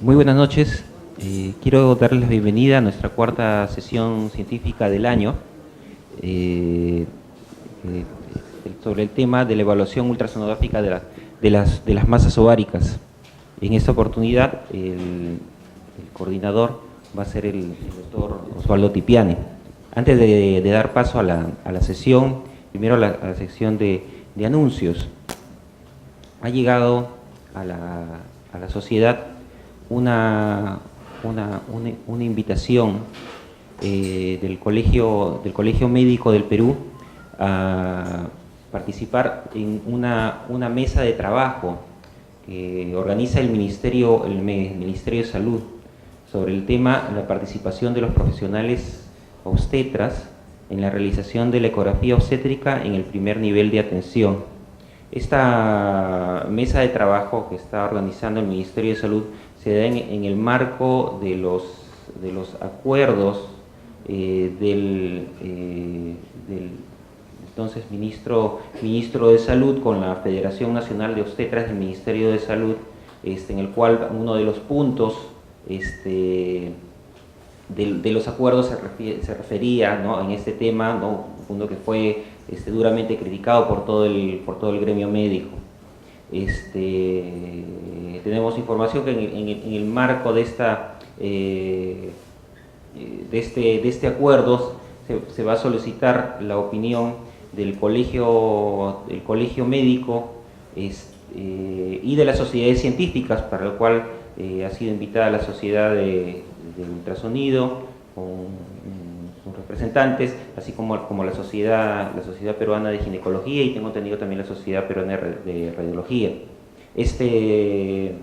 Muy buenas noches. Quiero darles la bienvenida a nuestra cuarta sesión científica del año sobre el tema de la evaluación ultrasonográfica de las masas ováricas. En esta oportunidad el coordinador va a ser el doctor Osvaldo Tipiani. Antes de dar paso a la sesión, primero a la sección de anuncios. Ha llegado a la sociedad una invitación del Colegio Médico del Perú a participar en una mesa de trabajo que organiza el Ministerio de Salud sobre el tema la participación de los profesionales obstetras en la realización de la ecografía obstétrica en el primer nivel de atención. Esta mesa de trabajo que está organizando el Ministerio de Salud se da en el marco de los acuerdos del entonces ministro de Salud con la Federación Nacional de Obstetras del Ministerio de Salud, en el cual uno de los puntos de los acuerdos se refería, ¿no?, en este tema, ¿no?, un punto que fue duramente criticado por todo el gremio médico. Tenemos información que en el marco de este acuerdo se va a solicitar la opinión del colegio médico y de las sociedades científicas, para lo cual ha sido invitada la Sociedad de Ultrasonido con representantes, así como la sociedad Peruana de Ginecología, y tengo entendido también la Sociedad Peruana de Radiología. Este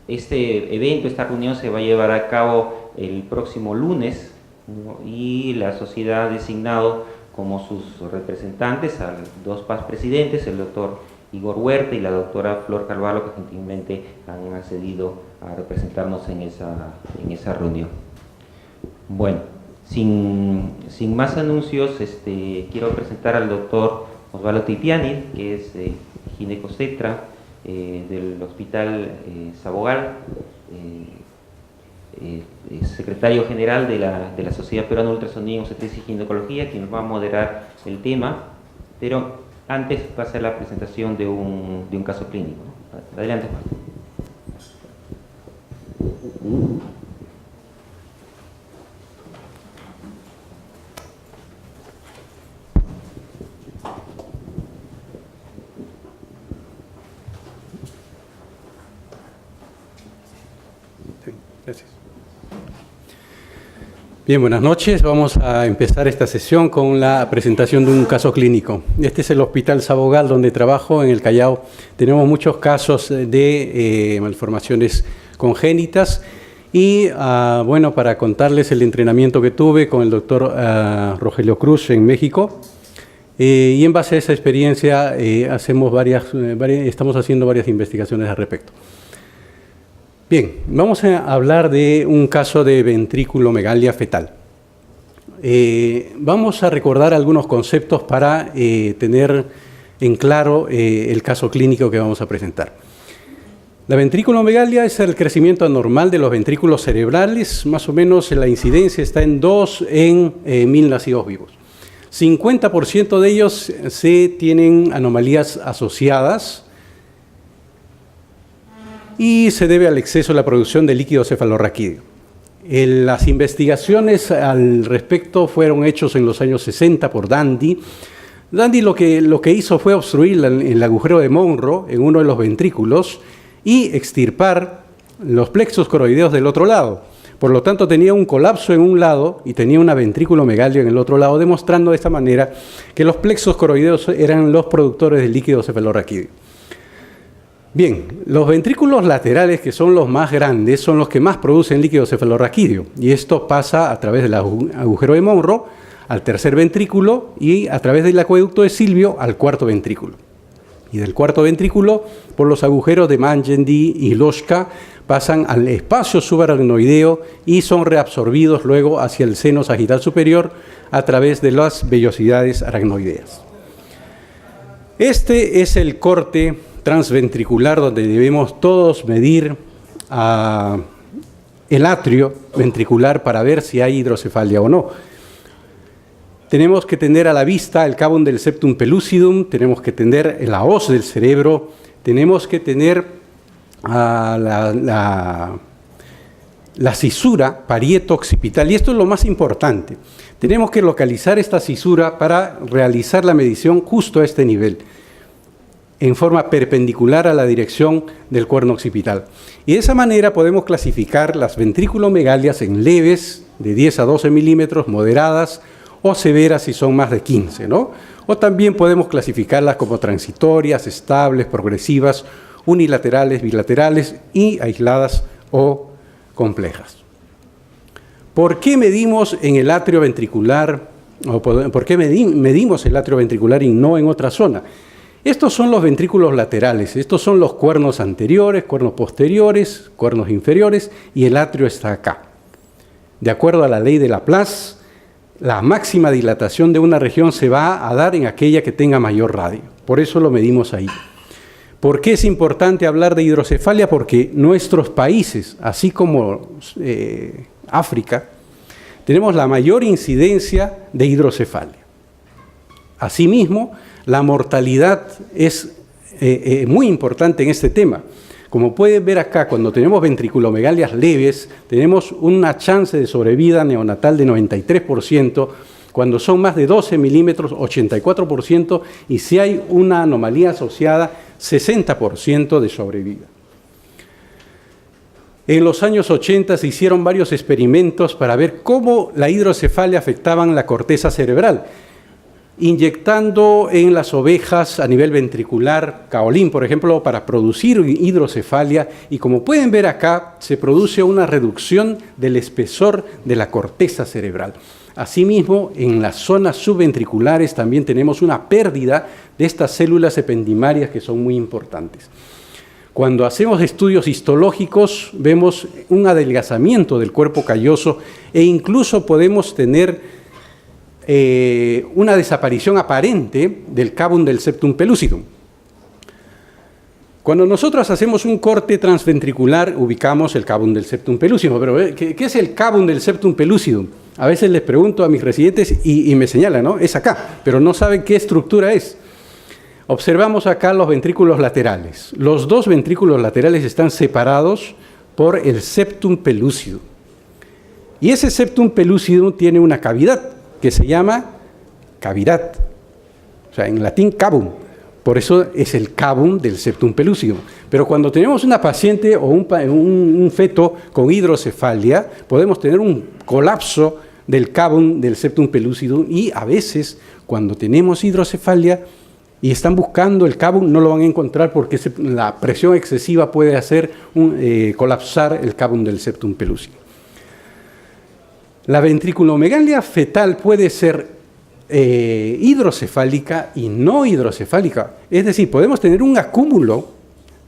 evento, esta reunión se va a llevar a cabo el próximo lunes, ¿no?, y la sociedad ha designado como sus representantes a dos presidentes, el doctor Igor Huerta y la doctora Flor Carvalho, que gentilmente han accedido a representarnos en esa reunión. Bueno, sin más anuncios, quiero presentar al doctor Osvaldo Tipiani, que es ginecobstetra del Hospital Sabogal, secretario general de la Sociedad Peruana de Ultrasonido, Obstetricia y Ginecología, quien nos va a moderar el tema, pero antes va a ser la presentación de un caso clínico. Adelante, Juan. Gracias. Bien, buenas noches. Vamos a empezar esta sesión con la presentación de un caso clínico. Este es el Hospital Sabogal, donde trabajo, en el Callao. Tenemos muchos casos de malformaciones congénitas y, bueno, para contarles el entrenamiento que tuve con el doctor Rogelio Cruz en México. Y en base a esa experiencia estamos haciendo varias investigaciones al respecto. Bien, vamos a hablar de un caso de ventriculomegalia fetal. Vamos a recordar algunos conceptos para tener en claro el caso clínico que vamos a presentar. La ventriculomegalia es el crecimiento anormal de los ventrículos cerebrales. Más o menos la incidencia está en 2 en 1000 nacidos vivos. 50% de ellos tienen anomalías asociadas, y se debe al exceso de la producción de líquido cefalorraquídeo. Las investigaciones al respecto fueron hechas en los años 60 por Dandy. Dandy lo que hizo fue obstruir el agujero de Monro en uno de los ventrículos y extirpar los plexos coroideos del otro lado. Por lo tanto, tenía un colapso en un lado y tenía una ventriculomegalia en el otro lado, demostrando de esta manera que los plexos coroideos eran los productores del líquido cefalorraquídeo. Bien, los ventrículos laterales, que son los más grandes, son los que más producen líquido cefalorraquídeo, y esto pasa a través del agujero de Monro al tercer ventrículo y a través del acueducto de Silvio al cuarto ventrículo. Y del cuarto ventrículo, por los agujeros de Mangendi y Loschka, pasan al espacio subaracnoideo y son reabsorbidos luego hacia el seno sagital superior a través de las vellosidades aracnoideas. Este es el corte transventricular donde debemos todos medir el atrio ventricular para ver si hay hidrocefalia o no. Tenemos que tener a la vista el cavum del septum pellucidum, tenemos que tener la hoz del cerebro, tenemos que tener la cisura parieto-occipital, y esto es lo más importante. Tenemos que localizar esta cisura para realizar la medición justo a este nivel, en forma perpendicular a la dirección del cuerno occipital. Y de esa manera podemos clasificar las ventriculomegalias en leves, de 10 a 12 milímetros, moderadas, o severas si son más de 15, ¿no? O también podemos clasificarlas como transitorias, estables, progresivas, unilaterales, bilaterales y aisladas o complejas. ¿Por qué medimos en el atrio ventricular, o por qué medimos el atrio ventricular y no en otra zona? Estos son los ventrículos laterales, estos son los cuernos anteriores, cuernos posteriores, cuernos inferiores, y el atrio está acá. De acuerdo a la ley de Laplace, la máxima dilatación de una región se va a dar en aquella que tenga mayor radio. Por eso lo medimos ahí. ¿Por qué es importante hablar de hidrocefalia? Porque nuestros países, así como África, tenemos la mayor incidencia de hidrocefalia. Asimismo, la mortalidad es muy importante en este tema. Como pueden ver acá, cuando tenemos ventriculomegalias leves, tenemos una chance de sobrevida neonatal de 93%, cuando son más de 12 milímetros, 84%, y si hay una anomalía asociada, 60% de sobrevida. En los años 80 se hicieron varios experimentos para ver cómo la hidrocefalia afectaba la corteza cerebral, inyectando en las ovejas a nivel ventricular caolín, por ejemplo, para producir hidrocefalia, y como pueden ver acá, se produce una reducción del espesor de la corteza cerebral. Asimismo, en las zonas subventriculares también tenemos una pérdida de estas células ependimarias que son muy importantes. Cuando hacemos estudios histológicos, vemos un adelgazamiento del cuerpo calloso e incluso podemos tener una desaparición aparente del cavum del septum pellucidum. Cuando nosotros hacemos un corte transventricular, ubicamos el cavum del septum pellucidum. Pero, ¿qué es el cavum del septum pellucidum? A veces les pregunto a mis residentes y me señalan, ¿no? Es acá, pero no saben qué estructura es. Observamos acá los ventrículos laterales. Los dos ventrículos laterales están separados por el septum pellucidum. Y ese septum pellucidum tiene una cavidad que se llama cavidad, o sea, en latín cavum. Por eso es el cavum del septum pellucidum. Pero cuando tenemos una paciente o un feto con hidrocefalia, podemos tener un colapso del cavum del septum pellucidum, y a veces cuando tenemos hidrocefalia y están buscando el cavum, no lo van a encontrar porque la presión excesiva puede hacer colapsar el cavum del septum pellucidum. La ventriculomegalia fetal puede ser hidrocefálica y no hidrocefálica. Es decir, podemos tener un acúmulo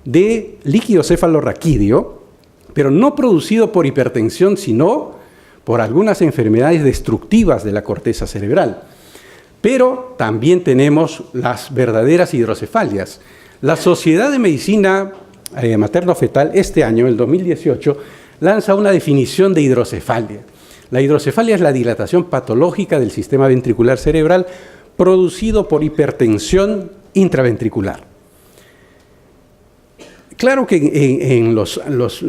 de líquido cefalorraquídeo, pero no producido por hipertensión, sino por algunas enfermedades destructivas de la corteza cerebral. Pero también tenemos las verdaderas hidrocefalias. La Sociedad de Medicina Materno-Fetal este año, el 2018, lanza una definición de hidrocefalia. La hidrocefalia es la dilatación patológica del sistema ventricular cerebral producido por hipertensión intraventricular. Claro que en los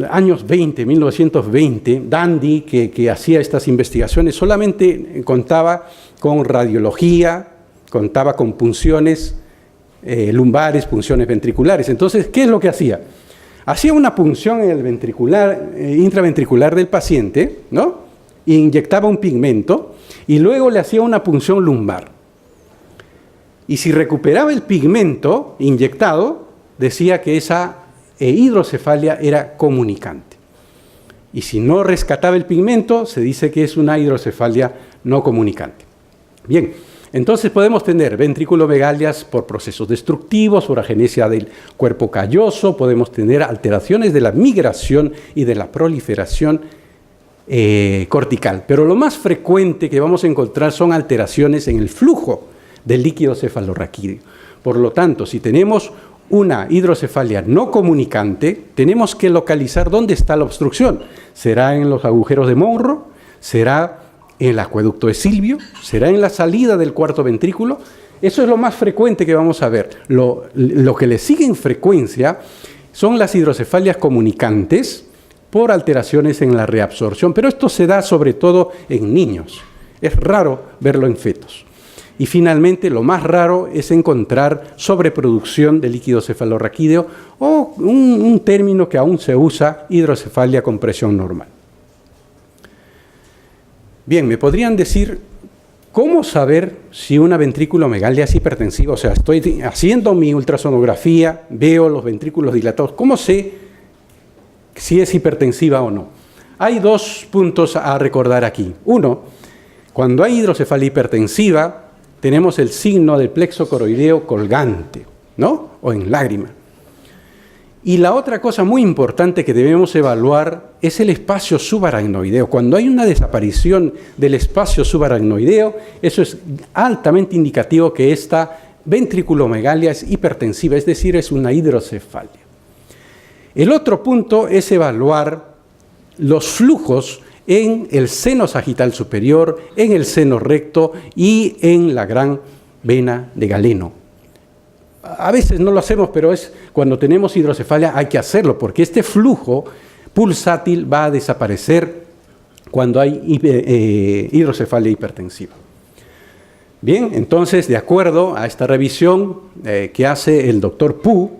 años 1920, Dandy, que hacía estas investigaciones, solamente contaba con radiología, contaba con punciones lumbares, punciones ventriculares. Entonces, ¿qué es lo que hacía? Hacía una punción en el intraventricular del paciente, ¿no? Inyectaba un pigmento y luego le hacía una punción lumbar. Y si recuperaba el pigmento inyectado, decía que esa hidrocefalia era comunicante. Y si no rescataba el pigmento, se dice que es una hidrocefalia no comunicante. Bien, entonces podemos tener ventriculomegalias por procesos destructivos, por agenesia del cuerpo calloso, podemos tener alteraciones de la migración y de la proliferación cortical. Pero lo más frecuente que vamos a encontrar son alteraciones en el flujo del líquido cefalorraquídeo. Por lo tanto, si tenemos una hidrocefalia no comunicante, tenemos que localizar dónde está la obstrucción. ¿Será en los agujeros de Monro? ¿Será en el acueducto de Silvio? ¿Será en la salida del cuarto ventrículo? Eso es lo más frecuente que vamos a ver. Lo que le sigue en frecuencia son las hidrocefalias comunicantes por alteraciones en la reabsorción, pero esto se da sobre todo en niños. Es raro verlo en fetos. Y finalmente, lo más raro es encontrar sobreproducción de líquido cefalorraquídeo o un término que aún se usa, hidrocefalia con presión normal. Bien, me podrían decir, ¿cómo saber si una ventrículomegalia es hipertensiva? O sea, estoy haciendo mi ultrasonografía, veo los ventrículos dilatados. ¿Cómo sé si es hipertensiva o no? Hay dos puntos a recordar aquí. Uno, cuando hay hidrocefalia hipertensiva, tenemos el signo del plexo coroideo colgante, ¿no? O en lágrima. Y la otra cosa muy importante que debemos evaluar es el espacio subaracnoideo. Cuando hay una desaparición del espacio subaracnoideo, eso es altamente indicativo que esta ventriculomegalia es hipertensiva, es decir, es una hidrocefalia. El otro punto es evaluar los flujos en el seno sagital superior, en el seno recto y en la gran vena de Galeno. A veces no lo hacemos, pero cuando tenemos hidrocefalia hay que hacerlo, porque este flujo pulsátil va a desaparecer cuando hay hidrocefalia hipertensiva. Bien, entonces, de acuerdo a esta revisión que hace el doctor Pu,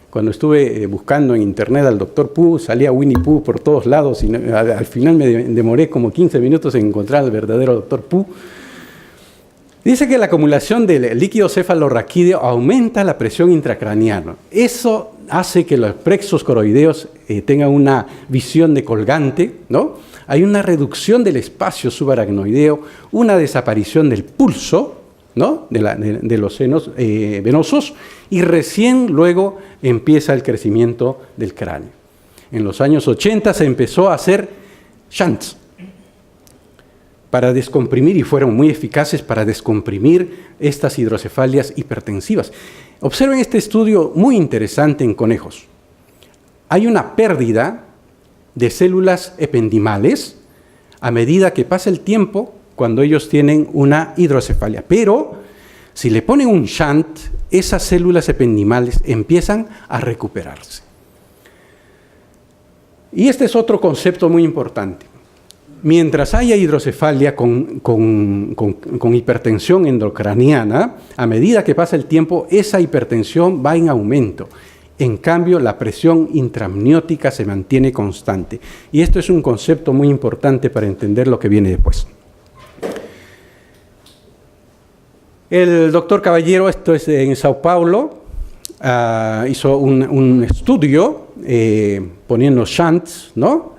cuando estuve buscando en internet al doctor Pu, salía Winnie Pooh por todos lados y al final me demoré como 15 minutos en encontrar al verdadero doctor Pu. Dice que la acumulación de líquido cefalorraquídeo aumenta la presión intracraniana. Eso hace que los plexos coroideos tengan una visión de colgante, ¿no? Hay una reducción del espacio subaracnoideo, una desaparición del pulso, ¿no? de los senos venosos, y recién luego empieza el crecimiento del cráneo. En los años 80 se empezó a hacer shunts para descomprimir, y fueron muy eficaces para descomprimir estas hidrocefalias hipertensivas. Observen este estudio muy interesante en conejos. Hay una pérdida de células ependimales a medida que pasa el tiempo cuando ellos tienen una hidrocefalia. Pero si le ponen un shunt, esas células ependimales empiezan a recuperarse. Y este es otro concepto muy importante. Mientras haya hidrocefalia con hipertensión endocraniana, a medida que pasa el tiempo, esa hipertensión va en aumento. En cambio, la presión intraamniótica se mantiene constante. Y esto es un concepto muy importante para entender lo que viene después. El doctor Caballero, esto es en Sao Paulo, hizo un estudio poniendo shunts, ¿no?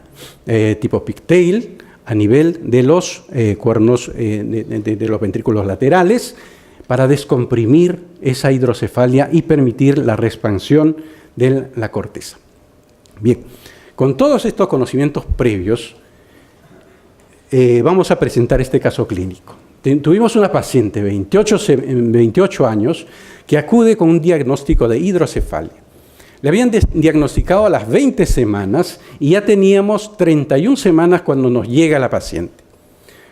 Tipo pigtail a nivel de los cuernos de los ventrículos laterales para descomprimir esa hidrocefalia y permitir la reexpansión de la corteza. Bien, con todos estos conocimientos previos, vamos a presentar este caso clínico. Tuvimos una paciente de 28 años que acude con un diagnóstico de hidrocefalia. Le habían diagnosticado a las 20 semanas y ya teníamos 31 semanas cuando nos llega la paciente.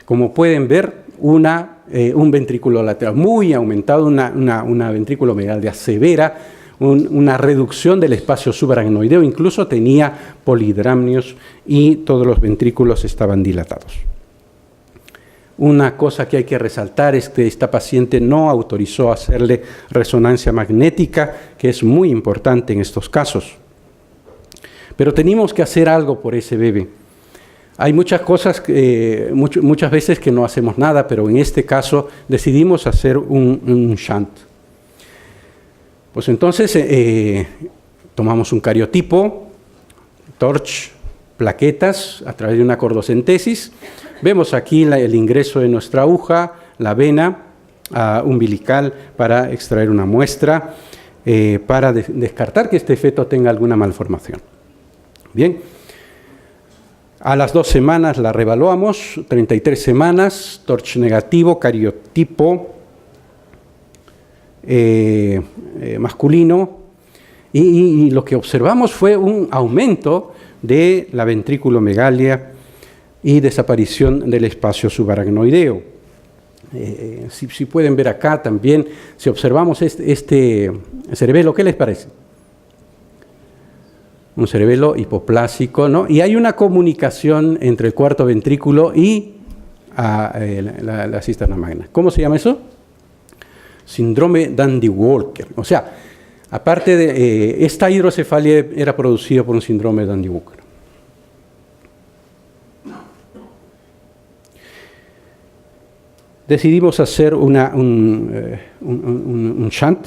Como pueden ver, un ventrículo lateral muy aumentado, una ventrículomegalia severa, una reducción del espacio subaracnoideo, incluso tenía polidramnios y todos los ventrículos estaban dilatados. Una cosa que hay que resaltar es que esta paciente no autorizó hacerle resonancia magnética, que es muy importante en estos casos. Pero teníamos que hacer algo por ese bebé. Hay muchas cosas, muchas veces que no hacemos nada, pero en este caso decidimos hacer un shunt. Pues entonces tomamos un cariotipo, torch, plaquetas a través de una cordocentesis. Vemos aquí el ingreso de nuestra aguja, la vena umbilical para extraer una muestra, para descartar que este feto tenga alguna malformación. Bien, a las 2 semanas la reevaluamos, 33 semanas, torch negativo, cariotipo masculino, Y lo que observamos fue un aumento de la ventrículomegalia y desaparición del espacio subaracnoideo. Si pueden ver acá también, si observamos este cerebelo, ¿qué les parece? Un cerebelo hipoplásico, ¿no? Y hay una comunicación entre el cuarto ventrículo y la cisterna magna. ¿Cómo se llama eso? Síndrome Dandy-Walker. O sea, aparte de esta hidrocefalia era producida por un síndrome Dandy-Walker. Decidimos hacer un shunt.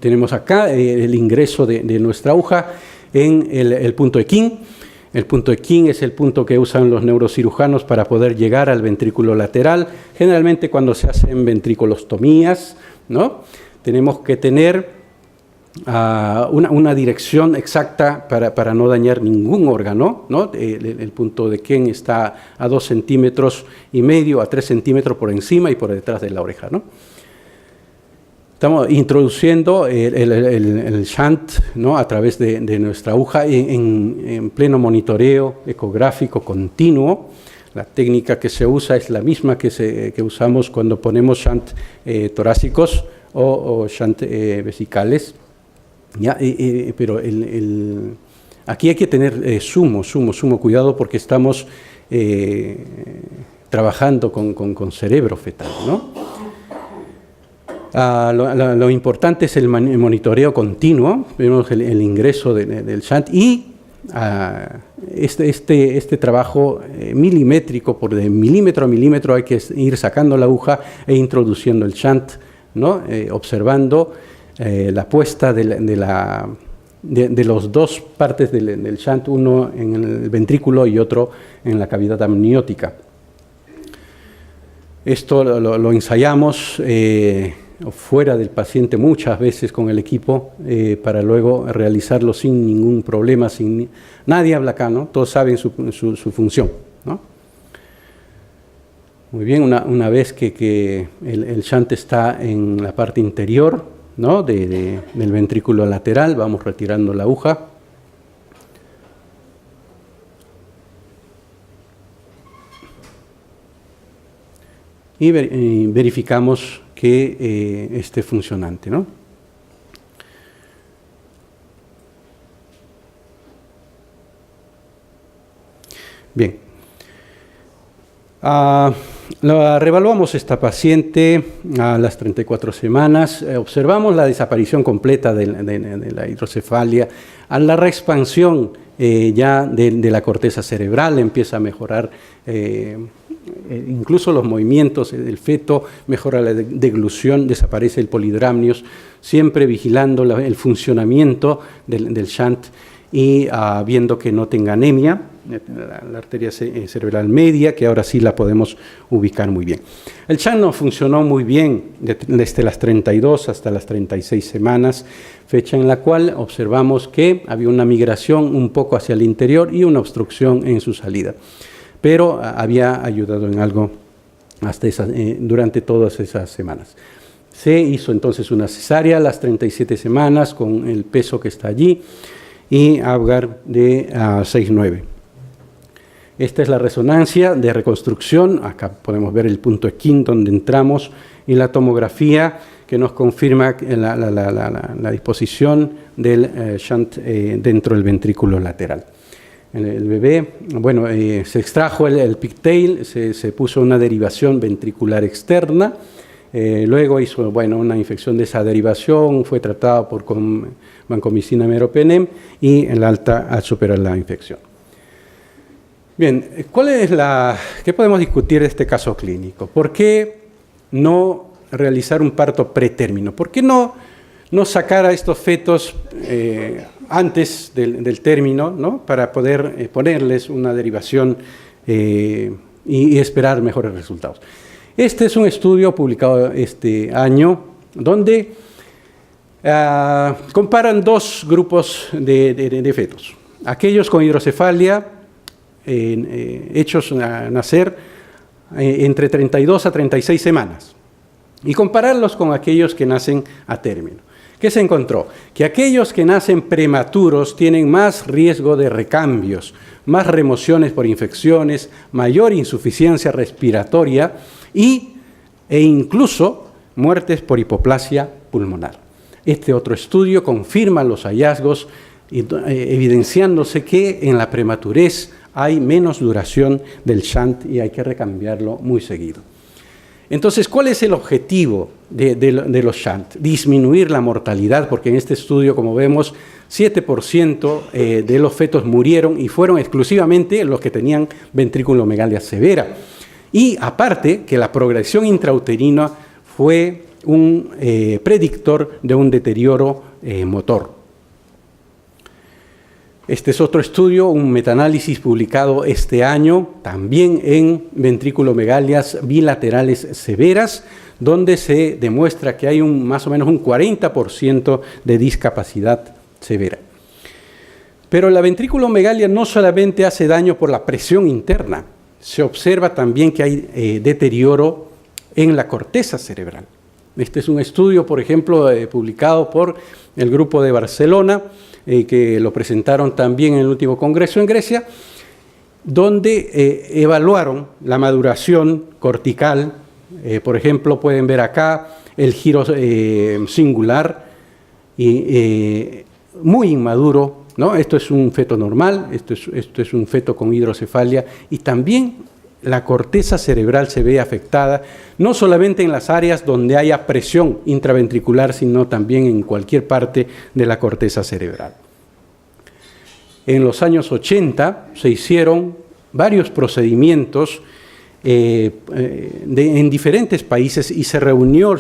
Tenemos acá el ingreso de nuestra aguja en el punto de King. El punto de King es el punto que usan los neurocirujanos para poder llegar al ventrículo lateral. Generalmente cuando se hacen ventriculostomías, ¿no? Tenemos que tener una dirección exacta para no dañar ningún órgano, ¿no? El punto de King está a 2,5 centímetros, a 3 centímetros por encima y por detrás de la oreja, ¿no? Estamos introduciendo el shunt, ¿no? A través de nuestra aguja en pleno monitoreo ecográfico continuo. La técnica que se usa es la misma que usamos cuando ponemos shunt torácicos o shunt vesicales. ¿Ya? Pero aquí hay que tener sumo cuidado porque estamos trabajando con cerebro fetal, ¿no? Lo importante es el monitoreo continuo. Vemos el ingreso del shunt y este trabajo milimétrico, de milímetro a milímetro hay que ir sacando la aguja e introduciendo el shunt, ¿no? Observando la puesta de los dos partes del shunt, uno en el ventrículo y otro en la cavidad amniótica. Esto lo ensayamos fuera del paciente muchas veces con el equipo para luego realizarlo sin ningún problema, nadie habla acá, ¿no? Todos saben su función, ¿no? Muy bien, una vez que el shunt está en la parte interior, ¿no? del ventrículo lateral, vamos retirando la aguja. Y verificamos que esté funcionante, ¿no? Bien. Reevaluamos esta paciente a las 34 semanas. Observamos la desaparición completa de la hidrocefalia. A la reexpansión ya de la corteza cerebral empieza a mejorar incluso los movimientos del feto, mejora la deglución, desaparece el polidramnios, siempre vigilando el funcionamiento del shunt y viendo que no tenga anemia, la arteria cerebral media, que ahora sí la podemos ubicar muy bien. El shunt no funcionó muy bien desde las 32 hasta las 36 semanas, fecha en la cual observamos que había una migración un poco hacia el interior y una obstrucción en su salida, pero había ayudado en algo hasta durante todas esas semanas. Se hizo entonces una cesárea a las 37 semanas con el peso que está allí y Apgar de 6,9. Esta es la resonancia de reconstrucción. Acá podemos ver el punto de King donde entramos y la tomografía que nos confirma la disposición del shunt dentro del ventrículo lateral. El bebé, bueno, se extrajo el pigtail, se puso una derivación ventricular externa, luego hizo, bueno, una infección de esa derivación, fue tratado con vancomicina meropenem y el alta al superar la infección. Bien, ¿qué podemos discutir de este caso clínico? ¿Por qué no realizar un parto pretérmino? ¿Por qué no sacar a estos fetos antes del término, ¿no? Para poder ponerles una derivación y esperar mejores resultados? Este es un estudio publicado este año donde comparan dos grupos de fetos. Aquellos con hidrocefalia hechos a nacer entre 32 a 36 semanas y compararlos con aquellos que nacen a término. ¿Qué se encontró? Que aquellos que nacen prematuros tienen más riesgo de recambios, más remociones por infecciones, mayor insuficiencia respiratoria e incluso muertes por hipoplasia pulmonar. Este otro estudio confirma los hallazgos, evidenciándose que en la prematurez hay menos duración del shunt y hay que recambiarlo muy seguido. Entonces, ¿cuál es el objetivo de los shunt? Disminuir la mortalidad, porque en este estudio, como vemos, 7% de los fetos murieron y fueron exclusivamente los que tenían ventriculomegalia severa. Y aparte, que la progresión intrauterina fue un predictor de un deterioro motor. Este es otro estudio, un metaanálisis publicado este año, también en ventriculomegalias bilaterales severas, donde se demuestra que hay más o menos un 40% de discapacidad severa. Pero la ventriculomegalia no solamente hace daño por la presión interna, se observa también que hay deterioro en la corteza cerebral. Este es un estudio, por ejemplo, publicado por el grupo de Barcelona, que lo presentaron también en el último congreso en Grecia, donde evaluaron la maduración cortical. Por ejemplo, pueden ver acá el giro singular, muy inmaduro, ¿no? Esto es un feto normal, esto es un feto con hidrocefalia, y también la corteza cerebral se ve afectada, no solamente en las áreas donde haya presión intraventricular, sino también en cualquier parte de la corteza cerebral. En los años 80 se hicieron varios procedimientos en diferentes países y se reunieron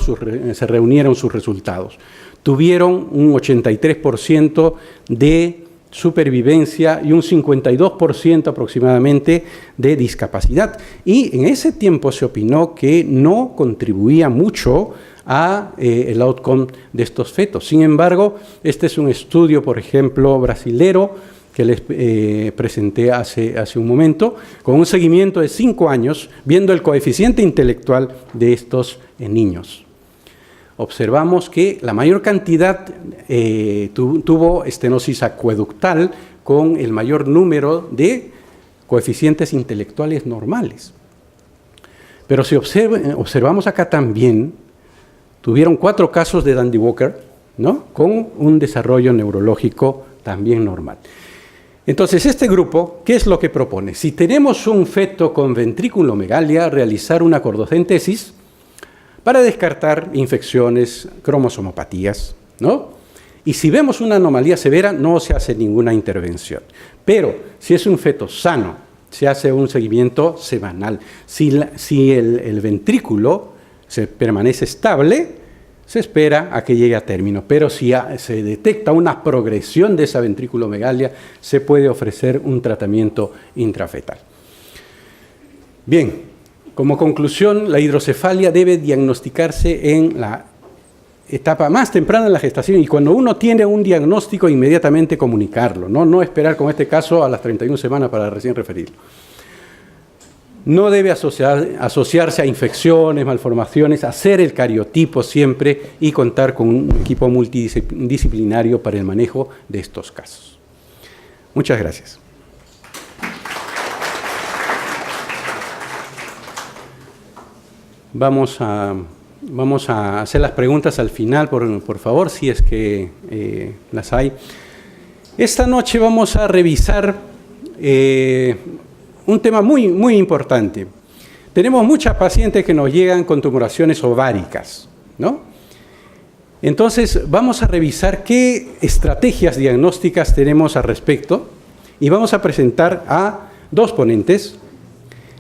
sus resultados. Tuvieron un 83% de supervivencia y un 52% aproximadamente de discapacidad. Y en ese tiempo se opinó que no contribuía mucho a el outcome de estos fetos. Sin embargo, este es un estudio, por ejemplo, brasilero, que les presenté hace un momento, con un seguimiento de 5 años, viendo el coeficiente intelectual de estos niños. Observamos que la mayor cantidad tuvo estenosis acueductal con el mayor número de coeficientes intelectuales normales. Pero si observamos acá también, tuvieron 4 casos de Dandy-Walker, ¿no?, con un desarrollo neurológico también normal. Entonces, este grupo, ¿qué es lo que propone? Si tenemos un feto con ventriculomegalia, realizar una cordocentesis para descartar infecciones, cromosomopatías, ¿no? Y si vemos una anomalía severa, no se hace ninguna intervención. Pero si es un feto sano, se hace un seguimiento semanal. Si el ventrículo permanece estable, se espera a que llegue a término. Pero si se detecta una progresión de esa ventriculomegalia, se puede ofrecer un tratamiento intrafetal. Bien. Como conclusión, la hidrocefalia debe diagnosticarse en la etapa más temprana de la gestación y cuando uno tiene un diagnóstico, inmediatamente comunicarlo, no esperar, como este caso, a las 31 semanas para recién referirlo. No debe asociarse a infecciones, malformaciones, hacer el cariotipo siempre y contar con un equipo multidisciplinario para el manejo de estos casos. Muchas gracias. Vamos a hacer las preguntas al final, por favor, si es que las hay. Esta noche vamos a revisar un tema muy importante. Tenemos muchas pacientes que nos llegan con tumoraciones ováricas, ¿no? Entonces, vamos a revisar qué estrategias diagnósticas tenemos al respecto y vamos a presentar a 2 ponentes,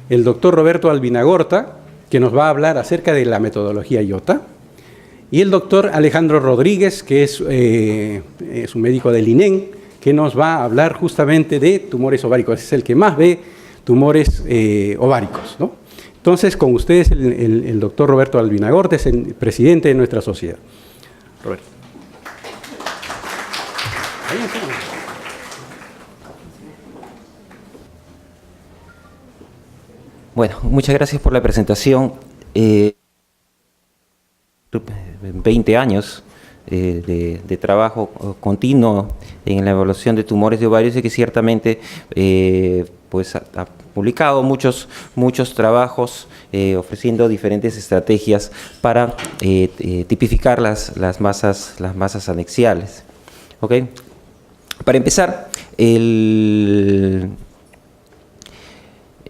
el doctor Roberto Albinagorta, que nos va a hablar acerca de la metodología IOTA, y el doctor Alejandro Rodríguez, que es un médico del INEN, que nos va a hablar justamente de tumores ováricos. Es el que más ve tumores ováricos, ¿no? Entonces, con ustedes el doctor Roberto Albinagorta, es el presidente de nuestra sociedad. Roberto. Bueno, muchas gracias por la presentación. 20 años de trabajo continuo en la evaluación de tumores de ovarios y que ciertamente pues ha publicado muchos trabajos ofreciendo diferentes estrategias para tipificar las masas anexiales. ¿Okay? Para empezar,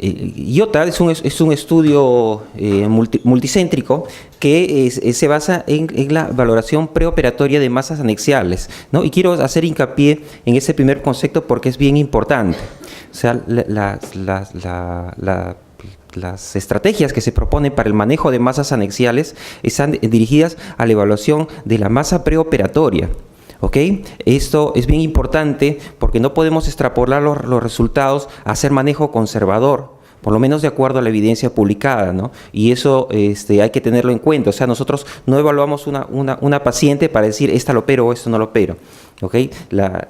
IOTA es un estudio multicéntrico que se basa en la valoración preoperatoria de masas anexiales, ¿no? Y quiero hacer hincapié en ese primer concepto porque es bien importante. O sea, las estrategias que se proponen para el manejo de masas anexiales están dirigidas a la evaluación de la masa preoperatoria. ¿Ok? Esto es bien importante porque no podemos extrapolar los resultados a hacer manejo conservador, por lo menos de acuerdo a la evidencia publicada, ¿no? Y eso hay que tenerlo en cuenta. O sea, nosotros no evaluamos una paciente para decir, esta lo opero o esto no lo opero. ¿Ok? La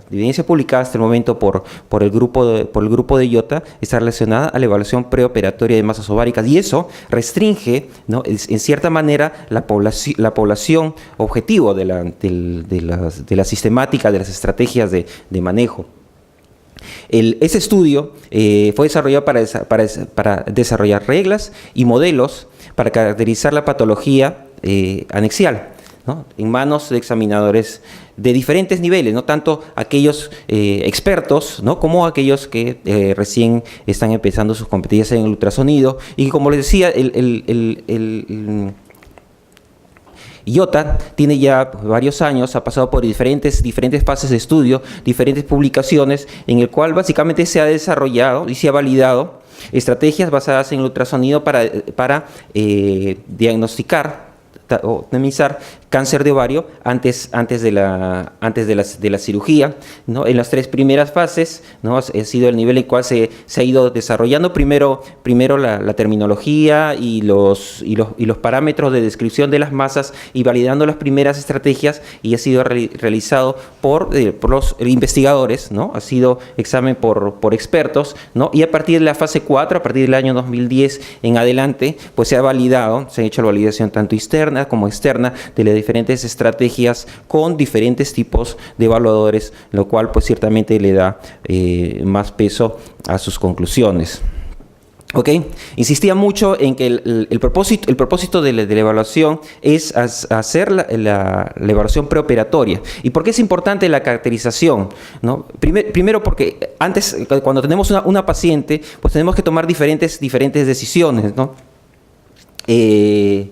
evidencia publicada hasta el momento por el grupo de IOTA está relacionada a la evaluación preoperatoria de masas ováricas y eso restringe, ¿no?, en cierta manera la población objetivo de la sistemática, de las estrategias de manejo. Ese estudio fue desarrollado para desarrollar reglas y modelos para caracterizar la patología anexial, ¿no?, en manos de examinadores de diferentes niveles, no tanto aquellos expertos, ¿no?, como aquellos que recién están empezando sus competencias en el ultrasonido. Y como les decía, IOTA tiene ya varios años, ha pasado por diferentes fases de estudio, diferentes publicaciones, en el cual básicamente se ha desarrollado y se ha validado estrategias basadas en el ultrasonido para diagnosticar o minimizar cáncer de ovario antes de la cirugía, ¿no? En las 3 primeras fases, ¿no?, ha sido el nivel en el cual se ha ido desarrollando primero la terminología y los parámetros de descripción de las masas y validando las primeras estrategias, y ha sido realizado por los investigadores, ¿no? Ha sido examen por expertos, ¿no? Y a partir de la fase 4, a partir del año 2010 en adelante, pues se ha hecho la validación tanto interna como externa de las diferentes estrategias con diferentes tipos de evaluadores, lo cual pues ciertamente le da más peso a sus conclusiones. ¿Ok? Insistía mucho en que el propósito de la evaluación es hacer la evaluación preoperatoria. ¿Y por qué es importante la caracterización? ¿No? Primero porque antes, cuando tenemos una paciente, pues tenemos que tomar diferentes decisiones, ¿no? En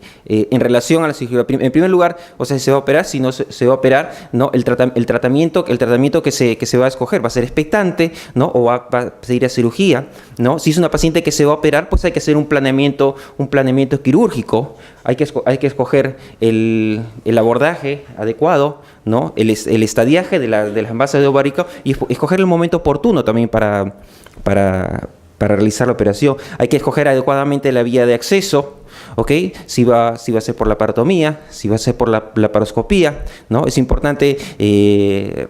relación a la cirugía. En primer lugar, o sea, si se va a operar, si no se va a operar, ¿no? El tratamiento que se va a escoger va a ser expectante, ¿no?, o va a seguir a cirugía, ¿no? Si es una paciente que se va a operar, pues hay que hacer un planeamiento quirúrgico, hay que escoger el abordaje adecuado, ¿no?, el estadiaje de las masas de ovárico y escoger el momento oportuno también para realizar la operación. Hay que escoger adecuadamente la vía de acceso, ¿ok? Si va a ser por la parotomía, si va a ser por la laparoscopía, ¿no? Es importante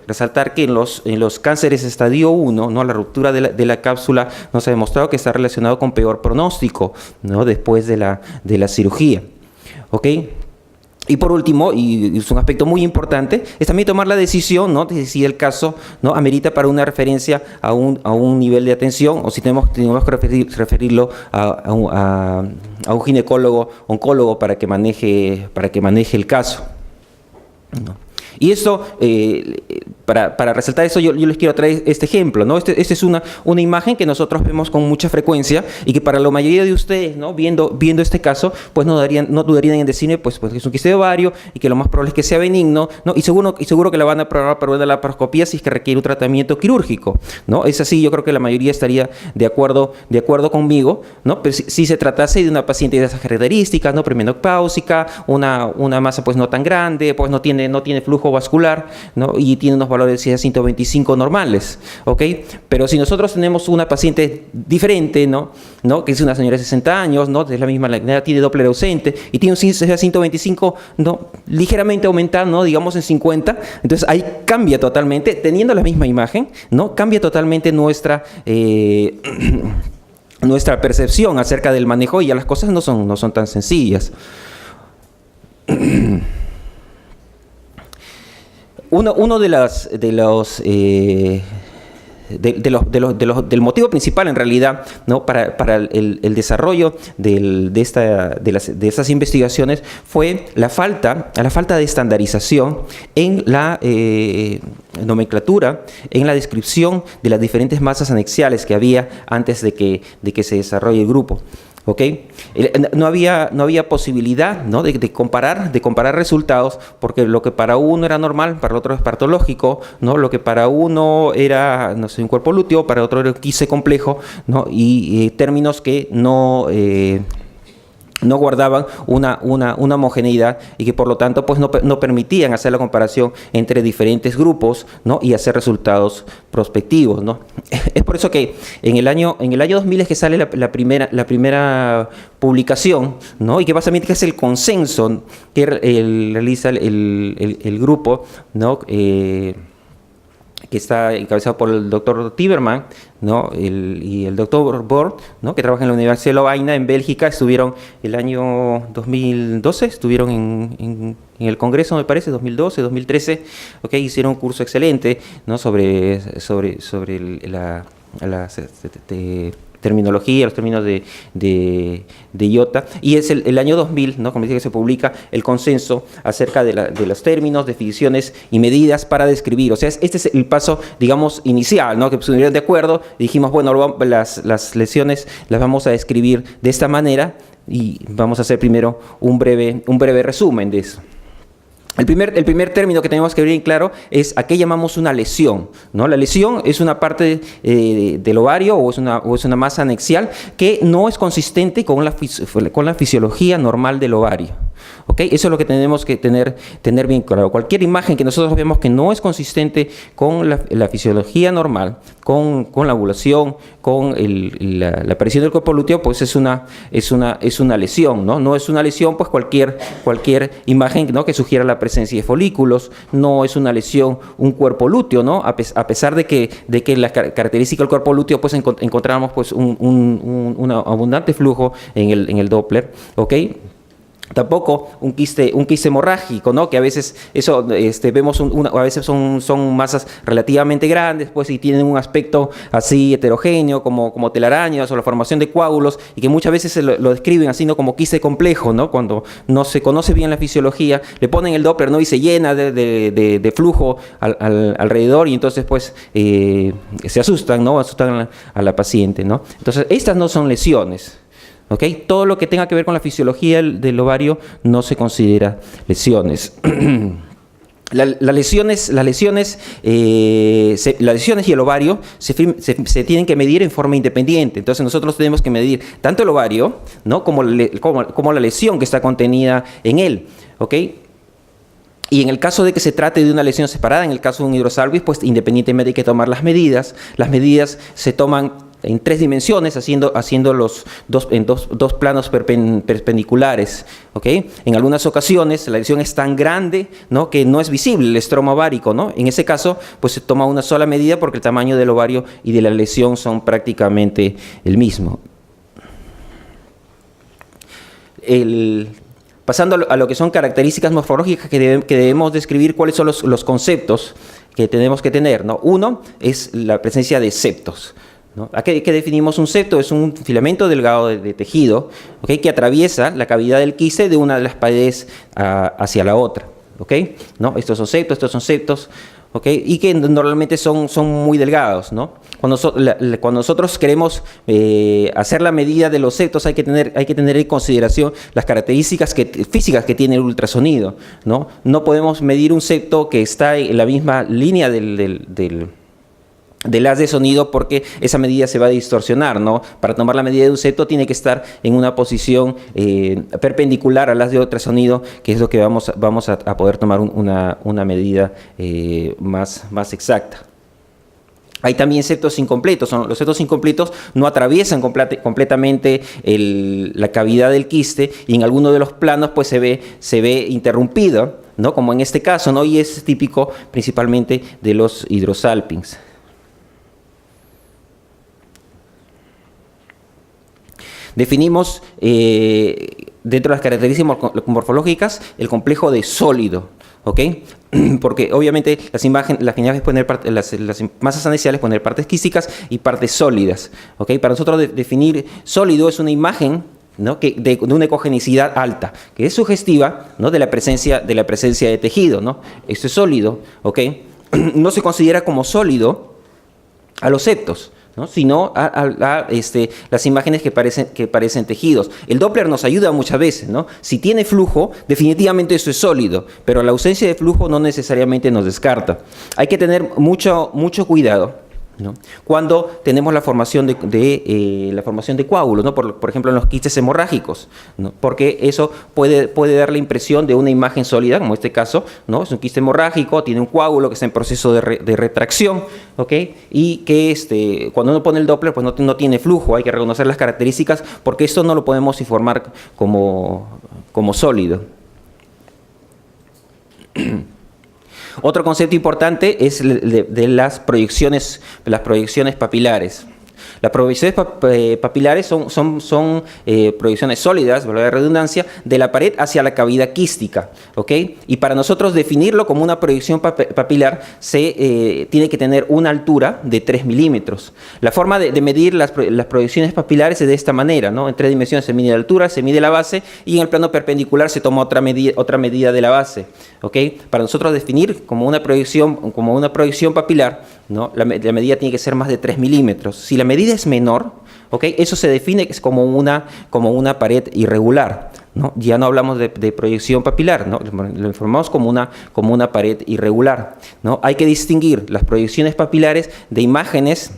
resaltar que en los cánceres estadio 1, ¿no?, la ruptura de la cápsula nos ha demostrado que está relacionado con peor pronóstico, ¿no?, después de la cirugía, ¿ok? Y por último, y es un aspecto muy importante, es también tomar la decisión, ¿no?, de si el caso, ¿no?, amerita para una referencia a un nivel de atención o si tenemos que referirlo a un ginecólogo, oncólogo para que maneje el caso, ¿no? Y esto, para resaltar eso, yo les quiero traer este ejemplo, ¿no? Este es una imagen que nosotros vemos con mucha frecuencia y que para la mayoría de ustedes, ¿no?, viendo este caso, pues no dudarían en decirme pues que es un quiste de ovario y que lo más probable es que sea benigno, ¿no? Y seguro que la van a probar para una laparoscopía si es que requiere un tratamiento quirúrgico, ¿no? Es así, yo creo que la mayoría estaría de acuerdo conmigo, ¿no? Pero si se tratase de una paciente de esas características, ¿no?, premenopáusica, una masa pues no tan grande, pues no tiene flujo vascular, ¿no?, y tiene unos valores de 125 normales, ¿ok? Pero si nosotros tenemos una paciente diferente, ¿no?, que es una señora de 60 años, ¿no?, es la misma edad, tiene Doppler ausente y tiene un 125, ¿no?, ligeramente aumentado, ¿no?, digamos en 50, entonces ahí cambia totalmente, teniendo la misma imagen, ¿no?, cambia totalmente nuestra percepción acerca del manejo y ya las cosas no son tan sencillas. Uno del motivo principal en realidad, ¿no?, para el desarrollo de estas investigaciones fue la falta de estandarización en la nomenclatura, en la descripción de las diferentes masas anexiales que había antes de que se desarrolle el grupo. ¿Okay? No había posibilidad, ¿no?, de comparar resultados, porque lo que para uno era normal, para el otro es patológico, ¿no? Lo que para uno era, no sé, un cuerpo lúteo, para otro era un quiste complejo, ¿no? Y términos que no guardaban una homogeneidad y que por lo tanto pues no permitían hacer la comparación entre diferentes grupos, ¿no?, y hacer resultados prospectivos, ¿no? Es por eso que en el año 2000 es que sale la primera publicación, ¿no?, y que básicamente es el consenso que realiza el grupo, ¿no?, que está encabezado por el doctor Tiberman, ¿no?, y el doctor Bord, ¿no?, que trabaja en la Universidad de Lovaina en Bélgica. Estuvieron el año 2012, estuvieron en el Congreso, me parece, 2012, 2013, ¿okay? Hicieron un curso excelente, ¿no?, sobre la terminología, los términos de IOTA, y es el año 2000, ¿no?, como dice, que se publica el consenso acerca de los términos, definiciones y medidas para describir. O sea, este es el paso, digamos, inicial, ¿no?, que se pusieron de acuerdo y dijimos, bueno, las lesiones las vamos a describir de esta manera y vamos a hacer primero un breve resumen de eso. El primer término que tenemos que ver bien claro es a qué llamamos una lesión, ¿no? La lesión es una parte del ovario o es una masa anexial que no es consistente con la fisiología normal del ovario. ¿Okay? Eso es lo que tenemos que tener bien claro. Cualquier imagen que nosotros vemos que no es consistente con la fisiología normal, con la ovulación, con la aparición del cuerpo lúteo, pues es una lesión, ¿no? No es una lesión, pues cualquier imagen, ¿no?, que sugiera la presencia de folículos. No es una lesión un cuerpo lúteo, ¿no? A pesar de que la característica del cuerpo lúteo, pues encontramos pues un abundante flujo en el Doppler, ¿ok? Tampoco un quiste hemorrágico, ¿no?, que a veces eso vemos a veces son masas relativamente grandes, pues, y tienen un aspecto así heterogéneo como telarañas o la formación de coágulos, y que muchas veces lo describen así, ¿no?, como quiste complejo, ¿no? Cuando no se conoce bien la fisiología, le ponen el Doppler, ¿no?, y se llena de flujo alrededor, y entonces pues se asustan, ¿no? Asustan a la paciente, ¿no? Entonces estas no son lesiones. ¿Okay? Todo lo que tenga que ver con la fisiología del ovario no se considera lesiones. Las lesiones y el ovario se tienen que medir en forma independiente. Entonces nosotros tenemos que medir tanto el ovario, ¿no?, como la lesión que está contenida en él. ¿Okay? Y en el caso de que se trate de una lesión separada, en el caso de un hidrosalpinx, pues independientemente hay que tomar las medidas. Las medidas se toman en 3 dimensiones, haciendo en dos planos perpendiculares, ¿okay? En algunas ocasiones la lesión es tan grande, ¿no?, que no es visible el estroma ovárico, ¿no? En ese caso, pues se toma una sola medida porque el tamaño del ovario y de la lesión son prácticamente el mismo. Pasando a lo que son características morfológicas que debemos describir, cuáles son los conceptos que tenemos que tener, ¿no? Uno es la presencia de septos, ¿no? ¿A qué definimos un septo? Es un filamento delgado de tejido, ¿okay?, que atraviesa la cavidad del quiste de una de las paredes hacia la otra, ¿okay? ¿No? Estos son septos, ¿okay?, y que normalmente son muy delgados, ¿no? Cuando nosotros queremos hacer la medida de los septos, hay que tener en consideración las características físicas que tiene el ultrasonido, ¿no? No podemos medir un septo que está en la misma línea del haz de sonido, porque esa medida se va a distorsionar, ¿no? Para tomar la medida de un septo tiene que estar en una posición perpendicular al haz de ultrasonido, que es lo que vamos a poder tomar una medida más exacta. Hay también septos incompletos. Los septos incompletos no atraviesan completamente la cavidad del quiste, y en alguno de los planos pues se ve interrumpido, ¿no?, como en este caso, ¿no?, y es típico principalmente de los hidrosalpinx. Definimos dentro de las características morfológicas el complejo de sólido, ¿ok? Porque obviamente las imágenes pueden tener las masas anexiales pueden tener partes quísticas y partes sólidas, ¿ok? Para nosotros definir sólido es una imagen, ¿no? de una ecogenicidad alta, que es sugestiva, ¿no? de la presencia de tejido, ¿no? Esto es sólido, ¿ok? No se considera como sólido a los septos, ¿no? Sino las imágenes que parecen tejidos. El Doppler nos ayuda muchas veces, ¿no? Si tiene flujo, definitivamente eso es sólido, pero la ausencia de flujo no necesariamente nos descarta. Hay que tener mucho cuidado, ¿no? Cuando tenemos la formación de coágulos, ¿no? Por ejemplo, en los quistes hemorrágicos, ¿no? Porque eso puede dar la impresión de una imagen sólida, como este caso, ¿no? Es un quiste hemorrágico, tiene un coágulo que está en proceso de retracción, ¿ok? Y que cuando uno pone el Doppler, pues no tiene flujo, hay que reconocer las características, porque esto no lo podemos informar como sólido. Otro concepto importante es de las proyecciones papilares. Las proyecciones papilares son proyecciones sólidas, valga la redundancia, de la pared hacia la cavidad quística, ¿ok? Y para nosotros definirlo como una proyección papilar, tiene que tener una altura de 3 milímetros. La forma de medir las proyecciones papilares es de esta manera, ¿no? En 3 dimensiones se mide la altura, se mide la base, y en el plano perpendicular se toma otra medida de la base, ¿ok? Para nosotros definir como una proyección papilar, ¿no? La medida tiene que ser más de 3 milímetros. Si la medida es menor, ¿okay? Eso se define como una pared irregular, ¿no? Ya no hablamos de proyección papilar, ¿no? Lo informamos como una pared irregular, ¿no? Hay que distinguir las proyecciones papilares de imágenes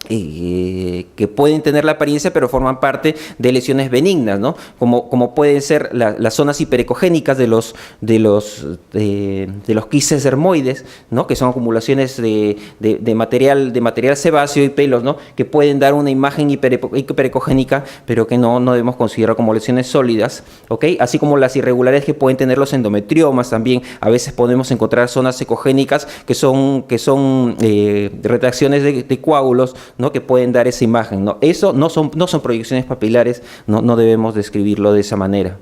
que pueden tener la apariencia pero forman parte de lesiones benignas, ¿no? Como pueden ser las zonas hiperecogénicas de los quistes dermoides, ¿no? Que son acumulaciones de material sebáceo y pelos, ¿no? Que pueden dar una imagen hiperecogénica pero que no debemos considerar como lesiones sólidas, ¿ok? Así como las irregularidades que pueden tener los endometriomas también. A veces podemos encontrar zonas ecogénicas que son retracciones de coágulos, ¿no? Que pueden dar esa imagen, ¿no? Eso no son proyecciones papilares, no debemos describirlo de esa manera.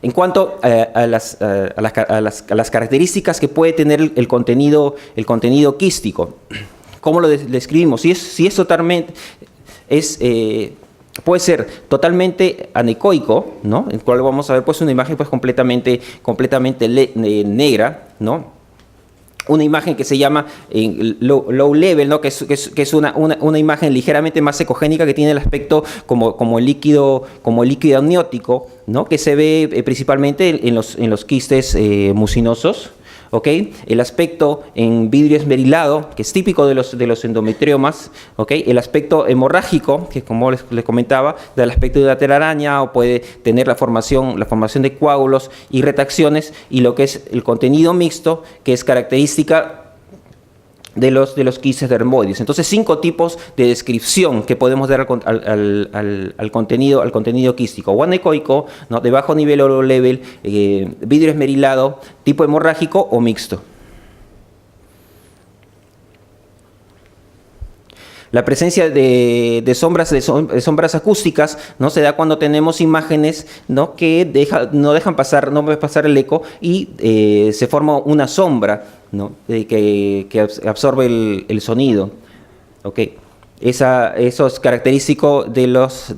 En cuanto a las características que puede tener el contenido quístico, ¿cómo lo describimos? Si es totalmente, puede ser totalmente anecoico, ¿no? En el cual vamos a ver pues una imagen pues completamente negra, ¿no? Una imagen que se llama low level, ¿no? que es una imagen ligeramente más ecogénica, que tiene el aspecto como el líquido amniótico, ¿no? Que se ve principalmente en los quistes mucinosos, ¿ok? El aspecto en vidrio esmerilado, que es típico de los endometriomas, ¿ok? El aspecto hemorrágico, que como les comentaba, del aspecto de una telaraña, o puede tener la formación de coágulos y retracciones, y lo que es el contenido mixto, que es característica de los quistes dermoides. Entonces, 5 tipos de descripción que podemos dar al contenido quístico: o anecoico, ¿no? De bajo nivel o low level, vidrio esmerilado, tipo hemorrágico o mixto. La presencia de sombras acústicas, ¿no? Se da cuando tenemos imágenes, ¿no? Que no dejan pasar el eco, y se forma una sombra, ¿no? Que absorbe el sonido, ¿ok? Eso es característico de los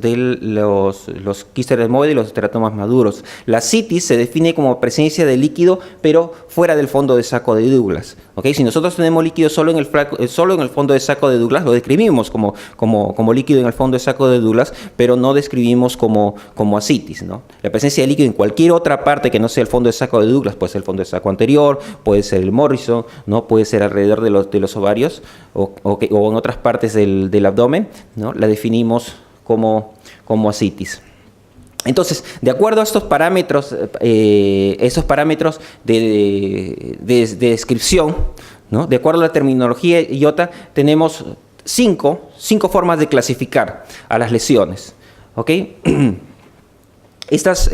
quistes dermoides y los teratomas maduros. La citis se define como presencia de líquido, pero fuera del fondo de saco de Douglas, ¿ok? Si nosotros tenemos líquido solo en el fondo de saco de Douglas, lo describimos como líquido en el fondo de saco de Douglas, pero no describimos como ascitis, ¿no? La presencia de líquido en cualquier otra parte que no sea el fondo de saco de Douglas, puede ser el fondo de saco anterior, puede ser el Morrison, ¿no? Puede ser alrededor de los ovarios, o en otras partes del abdomen, ¿no? La definimos como ascitis. Entonces, de acuerdo a estos parámetros de descripción, ¿no? De acuerdo a la terminología IOTA, tenemos cinco formas de clasificar a las lesiones, ¿ok? Estas